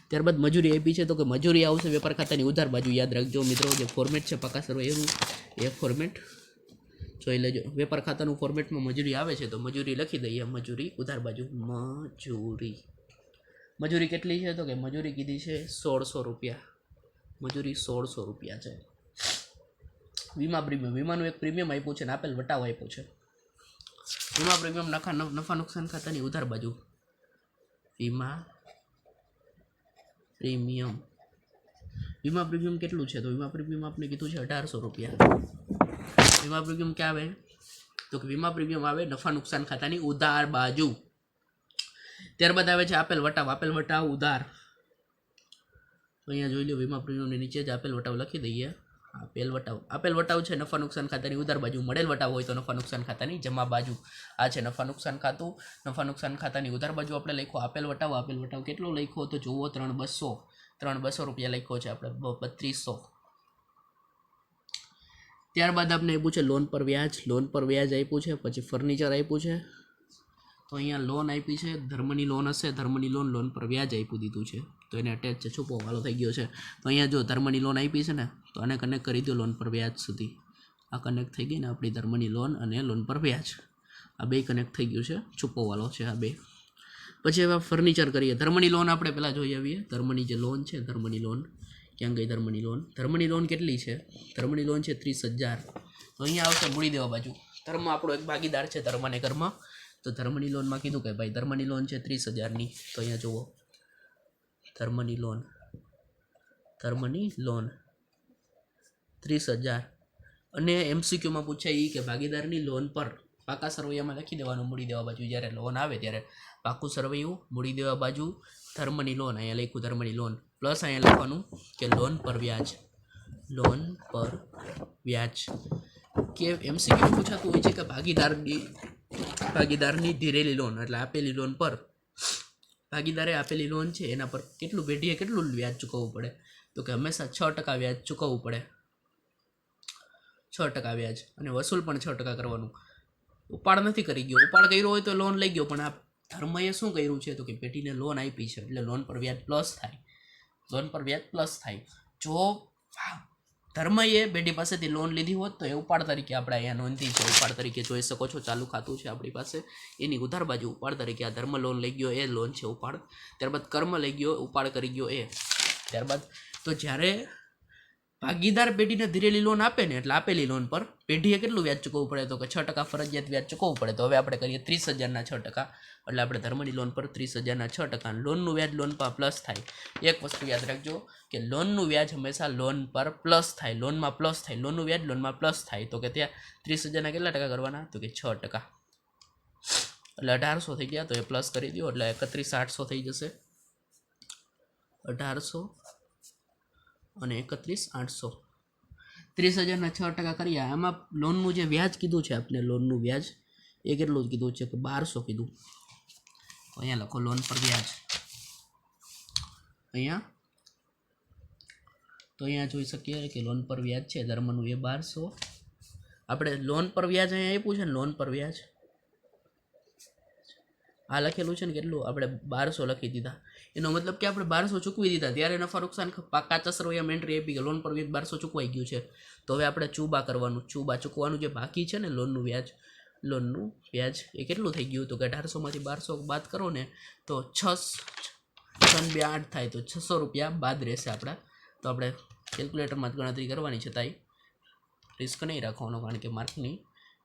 ત્યારબાદ મજૂરી આપી છે, તો કે મજૂરી આવશે વેપાર ખાતાની ઉધાર બાજુ. યાદ રાખજો મિત્રો, જે ફોર્મેટ છે પાકા સર્વે એનું એ ફોર્મેટ જોઈ લેજો. વેપાર ખાતાનું ફોર્મેટમાં મજૂરી આવે છે તો મજૂરી લખી દઈએ, મજૂરી ઉધાર બાજુ. મજૂરી કેટલી છે? તો કે મજૂરી કીધી છે 1600 રૂપિયા. મજૂરી 1600 રૂપિયા છે. વીમા પ્રીમિયમ, વીમાનું એક પ્રીમિયમ આપ્યું છે ને આપેલ વટાવ આપ્યો છે. વીમા પ્રીમિયમ નફા નુકસાન ખાતાની ઉધાર બાજુ. વીમા પ્રીમિયમ, વીમા પ્રીમિયમ કેટલું છે? તો વીમા પ્રીમિયમ આપણે કીધું છે 1800 રૂપિયા. વીમા પ્રીમિયમ ક્યાં આવે? તો કે વીમા પ્રીમિયમ આવે નફા નુકસાન ખાતાની ઉધાર બાજુ. ત્યારબાદ આવે છે આપેલ વટાવ. આપેલ વટાવ ઉધાર, તો અહીંયા જોઈ લો વીમા પ્રીમિયમની નીચે જ આપેલ વટાવ લખી દઈએ. આપેલ વટાવ છે નફા નુકસાન ખાતાની ઉધાર બાજુ. મળેલ વટાવ હોય તો નફા નુકસાન ખાતાની જમા બાજુ. આ છે નફા નુકસાન ખાતું. નફા નુકસાન ખાતાની ઉધાર બાજુ આપણે લખ્યો આપેલ વટાવ કેટલો લખ્યો? તો જુઓ 3,200 રૂપિયા લખ્યો છે આપણે, 3200. ત્યારબાદ આપણે આપ્યું છે લોન પર વ્યાજ. લોન પર વ્યાજ આપ્યું છે. પછી ફર્નિચર આપ્યું છે, તો અહીંયા લોન આપી છે, ધર્મની લોન હશે, ધર્મની લોન પર વ્યાજ આપ્યું દીધું છે, તો એને અટેચ છે, છૂપો વાલો થઈ ગયો છે. તો અહીંયા જો ધર્મની લોન આપી છે ને, તો આને કનેક્ટ કરી દો લોન પર વ્યાજ સુધી. આ કનેક્ટ થઈ ગઈ ને આપણી ધર્મની લોન અને લોન પર વ્યાજ, આ બે કનેક્ટ થઈ ગયું છે, છૂપો વાલો છે આ બે. પછી હવે ફર્નિચર કરીએ. ધર્મની લોન આપણે પહેલાં જોઈ આવીએ. ધર્મની જે લોન છે, ધર્મની લોન ક્યાં ગઈ? ધર્મની લોન, ધર્મની લોન કેટલી છે? ધર્મની લોન છે 30,000. તો અહીંયા આવશે મૂડી દેવા બાજુ. ધર્મ આપણો એક ભાગીદાર છે ધર્મને ઘરમાં, તો ધર્મની લોનમાં કીધું કે ભાઈ ધર્મની લોન છે 30,000ની. તો અહીંયા જુઓ ધર્મની લોન 30,000. અને MCQમાં પૂછાય એ કે ભાગીદારની લોન પર પાકા સરવૈયામાં લખી દેવાનું મૂડી દેવા બાજુ. જ્યારે લોન આવે ત્યારે પાકું સરવૈયું મૂડી દેવા બાજુ ધર્મની લોન. અહીંયા લખ્યું ધર્મની લોન, પ્લસ અહીંયા લખવાનું કે લોન પર વ્યાજ. લોન પર વ્યાજ કે MCQ પૂછાતું હોય છે કે ભાગીદારની ધીરેલી લોન, એટલે આપેલી લોન પર ભાગીદારે આપેલી લોન છે એના પર કેટલું પેઢીએ કેટલું વ્યાજ ચૂકવવું પડે? તો કે હંમેશા 6% વ્યાજ ચૂકવવું પડે. 6% વ્યાજ, અને વસૂલ પણ 6% કરવાનું. ઉપાડ નથી કરી ગયો. ઉપાડ કર્યો હોય તો લોન લઈ ગયો, પણ આ ધર્મએ શું કર્યું છે? તો કે પેઢીને લોન આપી છે, એટલે લોન પર વ્યાજ પ્લસ થાય. લોન પર વ્યાજ પ્લસ થાય. જો ધર્મએ પેઢી પાસેથી લોન લીધી હોત તો એ ઉપાડ તરીકે આપણે અહીંયા નોંધી છે. ઉપાડ તરીકે જોઈ શકો છો, ચાલુ ખાતું છે આપણી પાસે, એની ઉધાર બાજુ ઉપાડ તરીકે આ ધર્મ લોન લઈ ગયો, એ લોન છે ઉપાડ. ત્યારબાદ કર્મ લઈ ગયો, ઉપાડ કરી ગયો એ. ત્યારબાદ તો જ્યારે ભાગીદાર પેઢીને ધીરેલી લોન આપે ને, એટલે આપેલી લોન પર પેઢીએ કેટલું વ્યાજ ચૂકવવું પડે? તો કે 6% ફરજિયાત વ્યાજ ચૂકવવું પડે. તો હવે આપણે કરીએ 30,000ના 6%, એટલે આપણે ધર્મની લોન પર 30,000ના 6%. લોનનું વ્યાજ લોન પર પ્લસ થાય. એક વસ્તુ યાદ રાખજો કે લોનનું વ્યાજ હંમેશા લોન પર પ્લસ થાય, લોનમાં પ્લસ થાય. લોનનું વ્યાજ લોનમાં પ્લસ થાય. તો કે ત્યાં 30,000ના કેટલા ટકા કરવાના? તો કે 6%, એટલે 1800 થઈ ગયા. તો એ પ્લસ કરી દો એટલે 31,800 થઈ જશે. 1800 અને 31,800. 30,000ના 6% કર્યા. આમાં લોનનું જે વ્યાજ કીધું છે આપણે, લોનનું વ્યાજ એ કેટલું કીધું છે? કે 1200 કીધું. અહીંયા લખો લોન પર વ્યાજ. અહીંયા જોઈ શકીએ કે લોન પર વ્યાજ છે ધર્મનું, એ 1200. આપણે લોન પર વ્યાજ અહીંયા આપ્યું છે ને, લોન પર વ્યાજ આ લખેલું છે ને, કેટલું આપણે 1200 લખી દીધા. એનો મતલબ કે આપણે 1200 ચૂકવી દીધા. ત્યારે નફા નુકસાન કાચા સરવૈયામાં એન્ટ્રી આપી કે લોન પર વ્યાજ 1200 ચૂકવાઈ ગયું છે. તો હવે આપણે ચૂબા કરવાનું. ચૂબા ચૂકવાનું જે બાકી છે ને લોનનું વ્યાજ એ કેટલું થઈ ગયું? તો કે 1800માંથી 1200 બાદ કરો ને તો 6 થાય, તો 600 રૂપિયા બાદ રહેશે આપણા. તો આપણે કેલ્ક્યુલેટરમાં જ ગણતરી કરવાની છે, તાઈ રિસ્ક નહીં રાખવાનો, કારણ કે માર્કની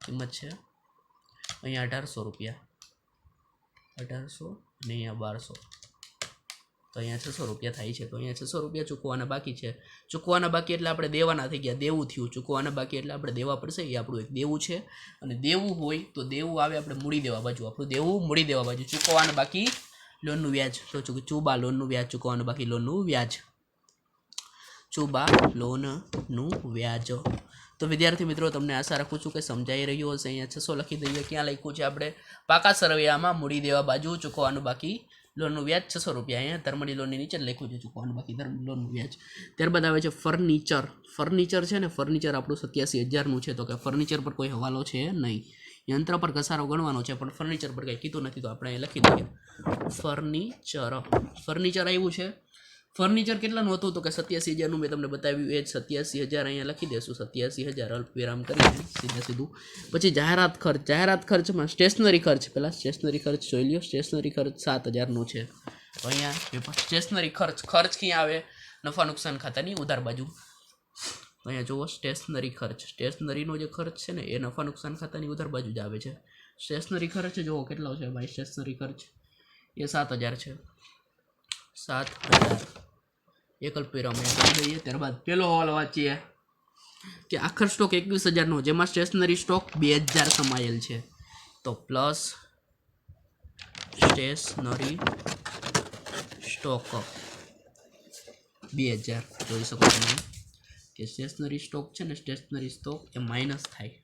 કિંમત છે. અહીંયા 1800 રૂપિયા, 1800 અને અહીંયા 1200, તો અહીંયા 600 રૂપિયા થાય છે. તો અહીંયા 600 રૂપિયા ચૂકવાના બાકી છે. ચૂકવાના બાકી એટલે આપણે દેવાના થઈ ગયા, દેવું થયું. ચૂકવાના બાકી એટલે આપણે દેવા પડશે, એ આપણું એક દેવું છે. અને દેવું હોય તો દેવું આવે આપણે મૂડી દેવા બાજુ, આપણું દેવું મૂડી દેવા બાજુ. ચૂકવાના બાકી લોનનું વ્યાજ, તો ચૂબા લોનનું વ્યાજ, ચૂકવાના બાકી લોનનું વ્યાજ, ચૂબા લોનનું વ્યાજ. તો વિદ્યાર્થી મિત્રો, તમને આશા રાખું છું કે સમજાઈ રહ્યું હશે. અહીંયા 600 લખી દઈએ. ક્યાં લખ્યું છે આપણે? પાકા સરવૈયામાં મૂડી દેવા બાજુ ચૂકવાનું બાકી લોનનું વ્યાજ 600 રૂપિયા. અહીંયા ધર્મની લોનની નીચે લખ્યું છે ચૂકવાનું બાકી લોનનું વ્યાજ. ત્યારબાદ આવે છે ફર્નિચર. ફર્નિચર છે ને, ફર્નિચર આપણું 87,000નું છે. તો કે ફર્નિચર પર કોઈ હવાલો છે નહીં, યંત્ર પર ઘસારો ગણવાનો છે પણ ફર્નિચર પર કંઈ કીધું નથી, તો આપણે અહીં લખી દઈએ ફર્નિચર આવ્યું છે. ફર્નિચર કેટલાનું હતું તો કે 87,000નું મેં તમને બતાવ્યું, એ જ 87,000 અહીંયા લખી દેશું, 87,000 અલ્પવિરામ કરી સીધું. પછી જાહેરાત ખર્ચમાં સ્ટેશનરી ખર્ચ, પહેલાં સ્ટેશનરી ખર્ચ જોઈ લ્યો. સ્ટેશનરી ખર્ચ 7,000નું છે. તો અહીંયા સ્ટેશનરી ખર્ચ ક્યાં આવે? નફા નુકસાન ખાતાની ઉધાર બાજુ. અહીંયા જુઓ સ્ટેશનરી ખર્ચ, સ્ટેશનરીનો જે ખર્ચ છે ને એ નફા નુકસાન ખાતાની ઉધાર બાજુ જ આવે છે. સ્ટેશનરી ખર્ચ જુઓ કેટલો છે ભાઈ, સ્ટેશનરી ખર્ચ એ 7,000 છે. 7,000 એક અલ્પવિરામ કરી દઈએ. ત્યારબાદ પેલો હવાલો વાંચીએ કે આખર સ્ટોક 21,000નો, જેમાં સ્ટેશનરી સ્ટોક 2,000 સમાયેલ છે. તો પ્લસ સ્ટેશનરી સ્ટોક 2,000 જોઈ શકો તમે કે સ્ટેશનરી સ્ટોક છે ને, સ્ટેશનરી સ્ટોક એ માઇનસ થાય.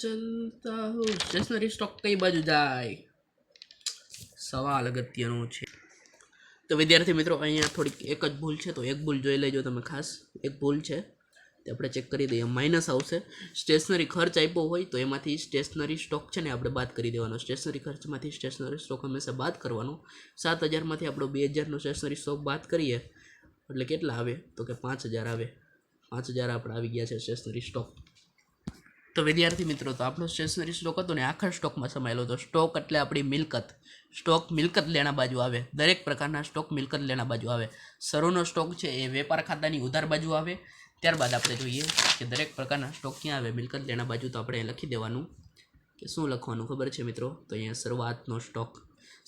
ચલતા હો સ્ટેશનરી સ્ટોક કઈ બાજુ જાય? સવાલ અગત્યનો છે. તો વિદ્યાર્થી મિત્રો અહીંયા થોડીક એક જ ભૂલ છે, તો એક ભૂલ જોઈ લેજો તમે ખાસ. એક ભૂલ છે તે આપણે ચેક કરી દઈએ. માઇનસ આવશે. સ્ટેશનરી ખર્ચ આપ્યો હોય તો એમાંથી સ્ટેશનરી સ્ટોક છે ને આપણે બાદ કરી દેવાનો. સ્ટેશનરી ખર્ચમાંથી સ્ટેશનરી સ્ટોક હંમેશા બાદ કરવાનો. 7,000માંથી આપણો 2,000નો સ્ટેશનરી સ્ટોક બાદ કરીએ એટલે કેટલા આવે તો કે 5,000 આવે. 5,000 આપણે આવી ગયા છે સ્ટેશનરી સ્ટોક. તો વિદ્યાર્થી મિત્રો, તો આપણો સ્ટેશનરી સ્ટોક હતો ને આખા સ્ટોકમાં સમાયેલો હતો. સ્ટોક એટલે આપણી મિલકત. સ્ટોક મિલકત લેણા બાજુ આવે. દરેક પ્રકારના સ્ટોક મિલકત લેણા બાજુ આવે. શરૂનો સ્ટોક છે એ વેપાર ખાતાની ઉધાર બાજુ આવે. ત્યારબાદ આપણે જોઈએ કે દરેક પ્રકારના સ્ટોક ક્યાં આવે? મિલકત લેણા બાજુ. તો આપણે લખી દેવાનું કે શું લખવાનું ખબર છે મિત્રો? તો અહીંયા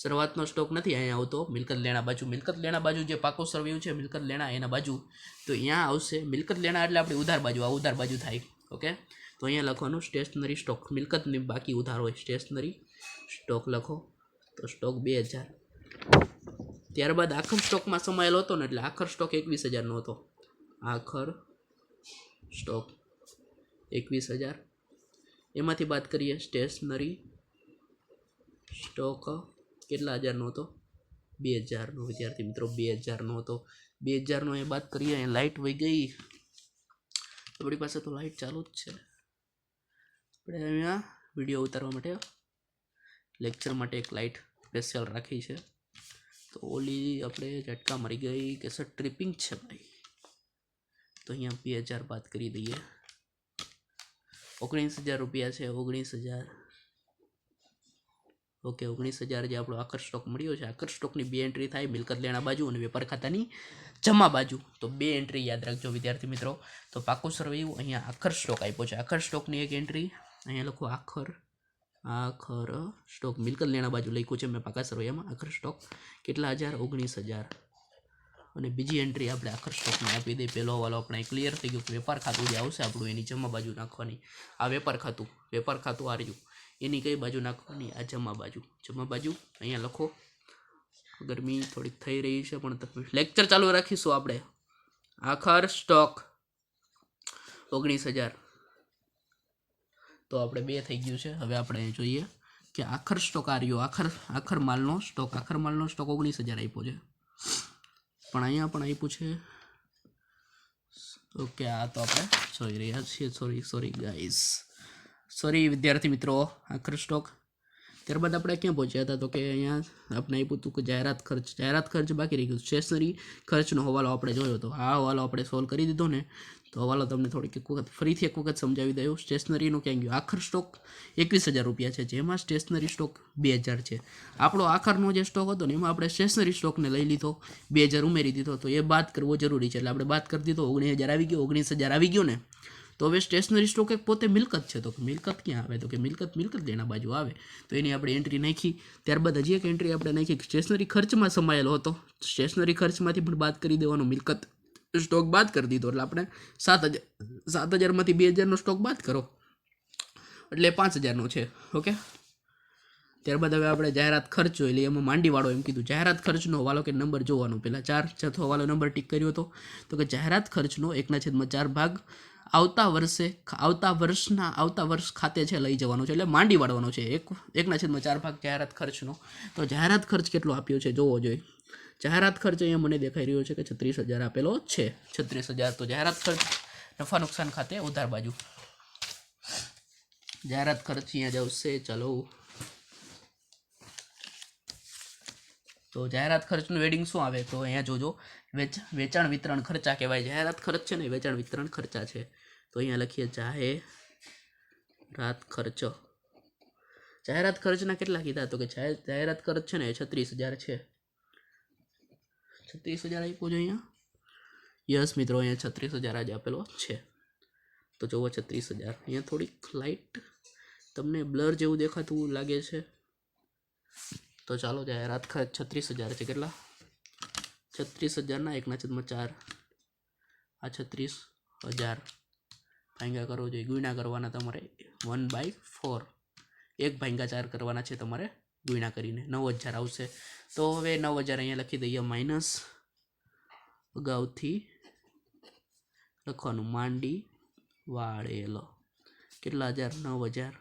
શરૂઆતનો સ્ટોક નથી અહીંયા આવતો, મિલકત લેણા બાજુ. મિલકત લેણા બાજુ જે પાકો સરવૈયું છે મિલકત લેણા એના બાજુ, તો અહીંયા આવશે મિલકત લેણા એટલે આપણી ઉધાર બાજુ. આ ઉધાર બાજુ થાય. ઓકે, તો અહીંયા લખવાનું સ્ટેશનરી સ્ટોક. મિલકતની બાકી ઉધાર હોય, સ્ટેશનરી સ્ટોક લખો. તો સ્ટોક 2,000. ત્યારબાદ આખર સ્ટોકમાં સમાયેલો હતો ને એટલે આખર સ્ટોક 21,000નો હતો. આખર સ્ટોક 21,000. એમાંથી બાદ કરીએ સ્ટેશનરી સ્ટોક કેટલા હજારનો હતો? 2,000નો. વિદ્યાર્થી મિત્રો 2,000નો હતો. 2,000નો એ બાદ કરીએ. અહીંયા લાઇટ વહી ગઈ. આપણી પાસે તો લાઇટ ચાલુ જ છે. આપણે અહીંયા વિડીયો ઉતારવા માટે લેક્ચર માટે એક લાઇટ સ્પેશિયલ રાખી છે. તો ઓલી આપણે ઝટકા મારી ગઈ કે સર ટ્રિપિંગ છે ભાઈ. તો અહીંયા 2,000 બાદ કરી દઈએ. 19,000 રૂપિયા છે. 19,000. ઓકે, 19,000 જે આપણો આખર સ્ટોક મળ્યો છે. આખર સ્ટોકની 2 એન્ટ્રી થાય, મિલકત લેણા બાજુ અને વેપાર ખાતાની જમા બાજુ. તો 2 એન્ટ્રી યાદ રાખજો વિદ્યાર્થી મિત્રો. તો પાકું સરવૈયું અહીંયા આખર સ્ટોક આપ્યો છે. આખર સ્ટોકની એક એન્ટ્રી અહીંયા લખો. આખર સ્ટોક મિલકત લેણા બાજુ લખ્યું છે મેં પાકા સરવૈયામાં. આખર સ્ટોક કેટલા હજાર? 19,000. અને બીજી એન્ટ્રી આપણે આખર સ્ટોકમાં આપી દઈએ. પહેલો હવાલો આપણે ક્લિયર થઈ ગયો. વેપાર ખાતું જે આવશે આપણું એની જમા બાજુ નાખવાની. આ વેપાર ખાતું આ રહ્યું, એની કઈ બાજુ નાખવાની? આ જમા બાજુ. જમા બાજુ અહીંયા લખો. ગરમી થોડીક થઈ રહી છે પણ લેક્ચર ચાલુ રાખીશું આપણે. આખર સ્ટોક 19,000. તો આપણે 2 થઈ ગયું છે. હવે આપણે જોઈએ કે આખર સ્ટોક આ રહ્યો. આખર માલનો સ્ટોક 19,000 આપ્યો છે. પણ અહીંયા પણ આપ્યું છે. ઓકે, આ તો આપણે જોઈ રહ્યા છીએ. સોરી ગાઈઝ, સોરી વિદ્યાર્થી મિત્રો. આખર સ્ટોક. ત્યારબાદ આપણે ક્યાં પહોંચ્યા હતા? તો કે અહીંયા આપણે આપ્યું હતું કે જાહેરાત ખર્ચ બાકી રહી ગયું. સ્ટેશનરી ખર્ચનો હવાલો આપણે જોયો હતો. આ હવાલો આપણે સોલ્વ કરી દીધો ને, તો હવાલો તમને થોડીક ફરીથી એક વખત સમજાવી દઉં. સ્ટેશનરીનું ક્યાં ગયું? આખર સ્ટોક 21,000 રૂપિયા છે, જેમાં સ્ટેશનરી સ્ટોક 2,000 છે. આપણો આખરનો જે સ્ટોક હતો ને એમાં આપણે સ્ટેશનરી સ્ટોકને લઈ લીધો, 2,000 ઉમેરી દીધો. તો એ બાદ કરવો જરૂરી છે એટલે આપણે બાદ કરી દીધો. 19,000 આવી ગયો. 19,000 આવી ગયો ને, તો હવે સ્ટેશનરી સ્ટોક એક પોતે મિલકત છે. તો મિલકત ક્યાં આવે? તો કે મિલકત લેણા બાજુ આવે. તો એની આપણે એન્ટ્રી નાખી. ત્યારબાદ હજી એક એન્ટ્રી આપણે નાખી. સ્ટેશનરી ખર્ચમાં સમાયેલો હતો. સ્ટેશનરી ખર્ચમાંથી પણ બાદ કરી દેવાનો. મિલકત સ્ટોક બાદ કરી દીધો એટલે આપણે 7,000માંથી 2,000નો સ્ટોક બાદ કરો એટલે 5,000નો છે. ઓકે, ત્યારબાદ હવે આપણે જાહેરાત ખર્ચ જોઈ લઈએ. એમાં માંડીવાળો એમ કીધું જાહેરાત ખર્ચનો હવાલો કે નંબર જોવાનો. પહેલાં 4 ચોથો હવાલો નંબર ટીક કર્યો હતો. તો કે જાહેરાત ખર્ચનો 1/4 ભાગ આવતા વર્ષ ખાતે છે લઈ જવાનું છે, એટલે માંડી વાળવાનો છે 1/4 ભાગ જાહેરાત ખર્ચનો. તો જાહેરાત ખર્ચ કેટલો આપ્યો છે જોવો જોઈએ. જાહેરાત ખર્ચ અહીંયા મને દેખાઈ રહ્યો છે કે 36,000 આપેલો છે. 36,000. તો જાહેરાત ખર્ચ નફા નુકસાન ખાતે ઉધાર બાજુ જાહેરાત ખર્ચ અહીંયા જશે. ચલો, તો જાહેરાત ખર્ચનું વેડિંગ શું આવે તો અહીંયા જોજો, વેચાણ વિતરણ ખર્ચા કહેવાય. જાહેરાત ખર્ચ છે ને વેચાણ વિતરણ ખર્ચા છે. તો અહીંયા લખીએ જાહેરાત ખર્ચ. જાહેરાત ખર્ચના કેટલા કીધા તો કે જાહેરાત ખર્ચ છે ને 36,000 છે. 36,000 આપ્યું છે અહીંયા. યસ મિત્રો, અહીંયા 36,000 જ આપેલો છે. તો જુઓ 36,000. અહીંયા થોડીક લાઇટ તમને બ્લર જેવું દેખાતું લાગે છે. તો ચાલો, જાહેરાત ખર્ચ 36,000 છે. કેટલા? 36,000 ના 1/4. આ 36,000 ભાંગા કરો જોઈએ, ગુણ્યા કરવાના તમારે 1/4. 1/4 કરવાના છે તમારે ગુણ્યા કરીને 9,000 આવશે. તો હવે 9,000 અહીંયા લખી દઈએ માઇનસ અગાઉથી લખવાનું માંડી વાળેલો. કેટલા હજાર? 9,000.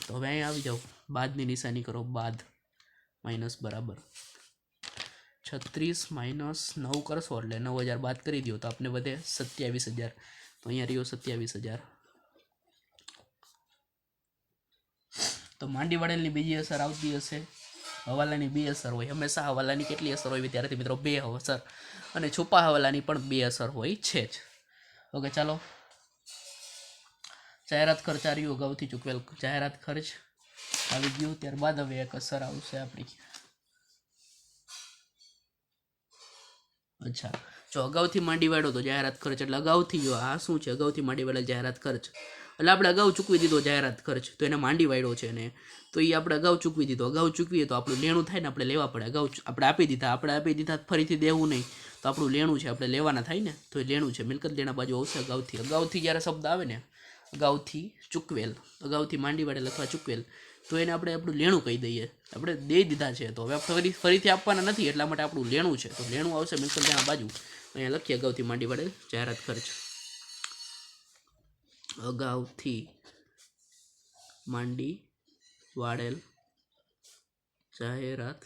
તો હવે અહીંયા આવી જાઓ, બાદની નિશાની કરો, બાદ માઇનસ બરાબર 36 માઇનસ 9 કરશો એટલે 9,000 બાદ કરી દો તો આપને વધે 27,000. તો અહીંયા રહ્યો 27,000. તો માંડી વાળેલની બીજી અસર આવતી હશે, હવાલાની 2 અસર હોય. હંમેશા હવાલાની કેટલી અસર હોય વિદ્યાર્થી મિત્રો? 2 અસર. અને છુપા હવાલાની પણ 2 અસર હોય છે જ. ઓકે, ચાલો. જાહેરાત ખર્ચ આ રહ્યું, અગાઉથી ચૂકવેલ જાહેરાત ખર્ચ આવી ગયું. ત્યારબાદ હવે એક અસર આવશે આપણી. અચ્છા, જો અગાઉથી માંડી વાળો તો જાહેરાત ખર્ચ એટલે અગાઉથી, જો આ શું છે અગાઉથી માંડી વાળેલ જાહેરાત ખર્ચ એટલે આપણે અગાઉ ચૂકવી દીધો જાહેરાત ખર્ચ, તો એને માંડી વાળ્યો છે ને, તો એ આપણે અગાઉ ચૂકવી દીધો. અગાઉ ચૂકવીએ તો આપણું લેણું થાય ને, આપણે લેવા પડે. અગાઉ આપણે આપી દીધા ફરીથી દેવું નહીં, તો આપણું લેણું છે, આપણે લેવાના થાય ને, તો એ લેણું છે. મિલકત લેણા બાજુ આવશે અગાઉથી. અગાઉથી જ્યારે શબ્દ આવે ને, અગાઉથી ચૂકવેલ, અગાઉથી માંડી વાળેલ અથવા ચૂકવેલ, તો એને આપણે આપણું લેણું કહી દઈએ. આપણે દઈ દીધા છે તો હવે ફરીથી આપવાના નથી, એટલા માટે આપણું લેણું છે, તો લેણું આવશે મિલકત લેણા બાજુ. અહીંયા લખીએ અગાઉથી માંડી વાળેલ જાહેરાત ખર્ચ. અગાઉથી માંડી વાળેલ જાહેરાત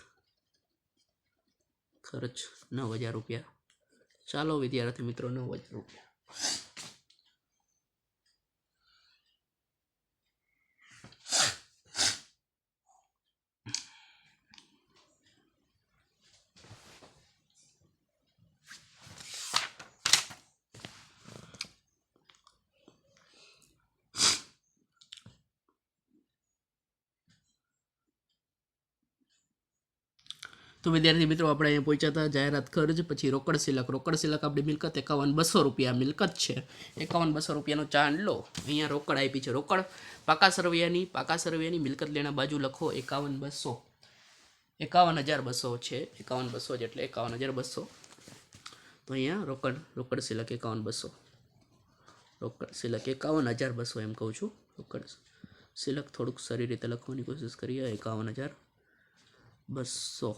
ખર્ચ 9,000 રૂપિયા. ચાલો વિદ્યાર્થી મિત્રો, 9,000 રૂપિયા. તો વિદ્યાર્થી મિત્રો, આપણે અહીંયા પહોંચ્યા હતા જાહેરાત ખર્ચ, પછી રોકડ સિલક. રોકડ સિલક આપણી મિલકત 51,200 રૂપિયા મિલકત છે. 51,200 રૂપિયાનો ચાંદલો અહીંયા રોકડ આપી છે. રોકડ પાકા સરવૈયાની મિલકત લેણા બાજુ લખો 51,200. 51,200 છે. 51,200 એટલે 51,200. તો અહીંયા રોકડ સિલક 51,200. રોકડ સિલક 51,200 એમ કહું છું. રોકડ સિલક થોડુંક સારી રીતે લખવાની કોશિશ કરીએ. 51,200.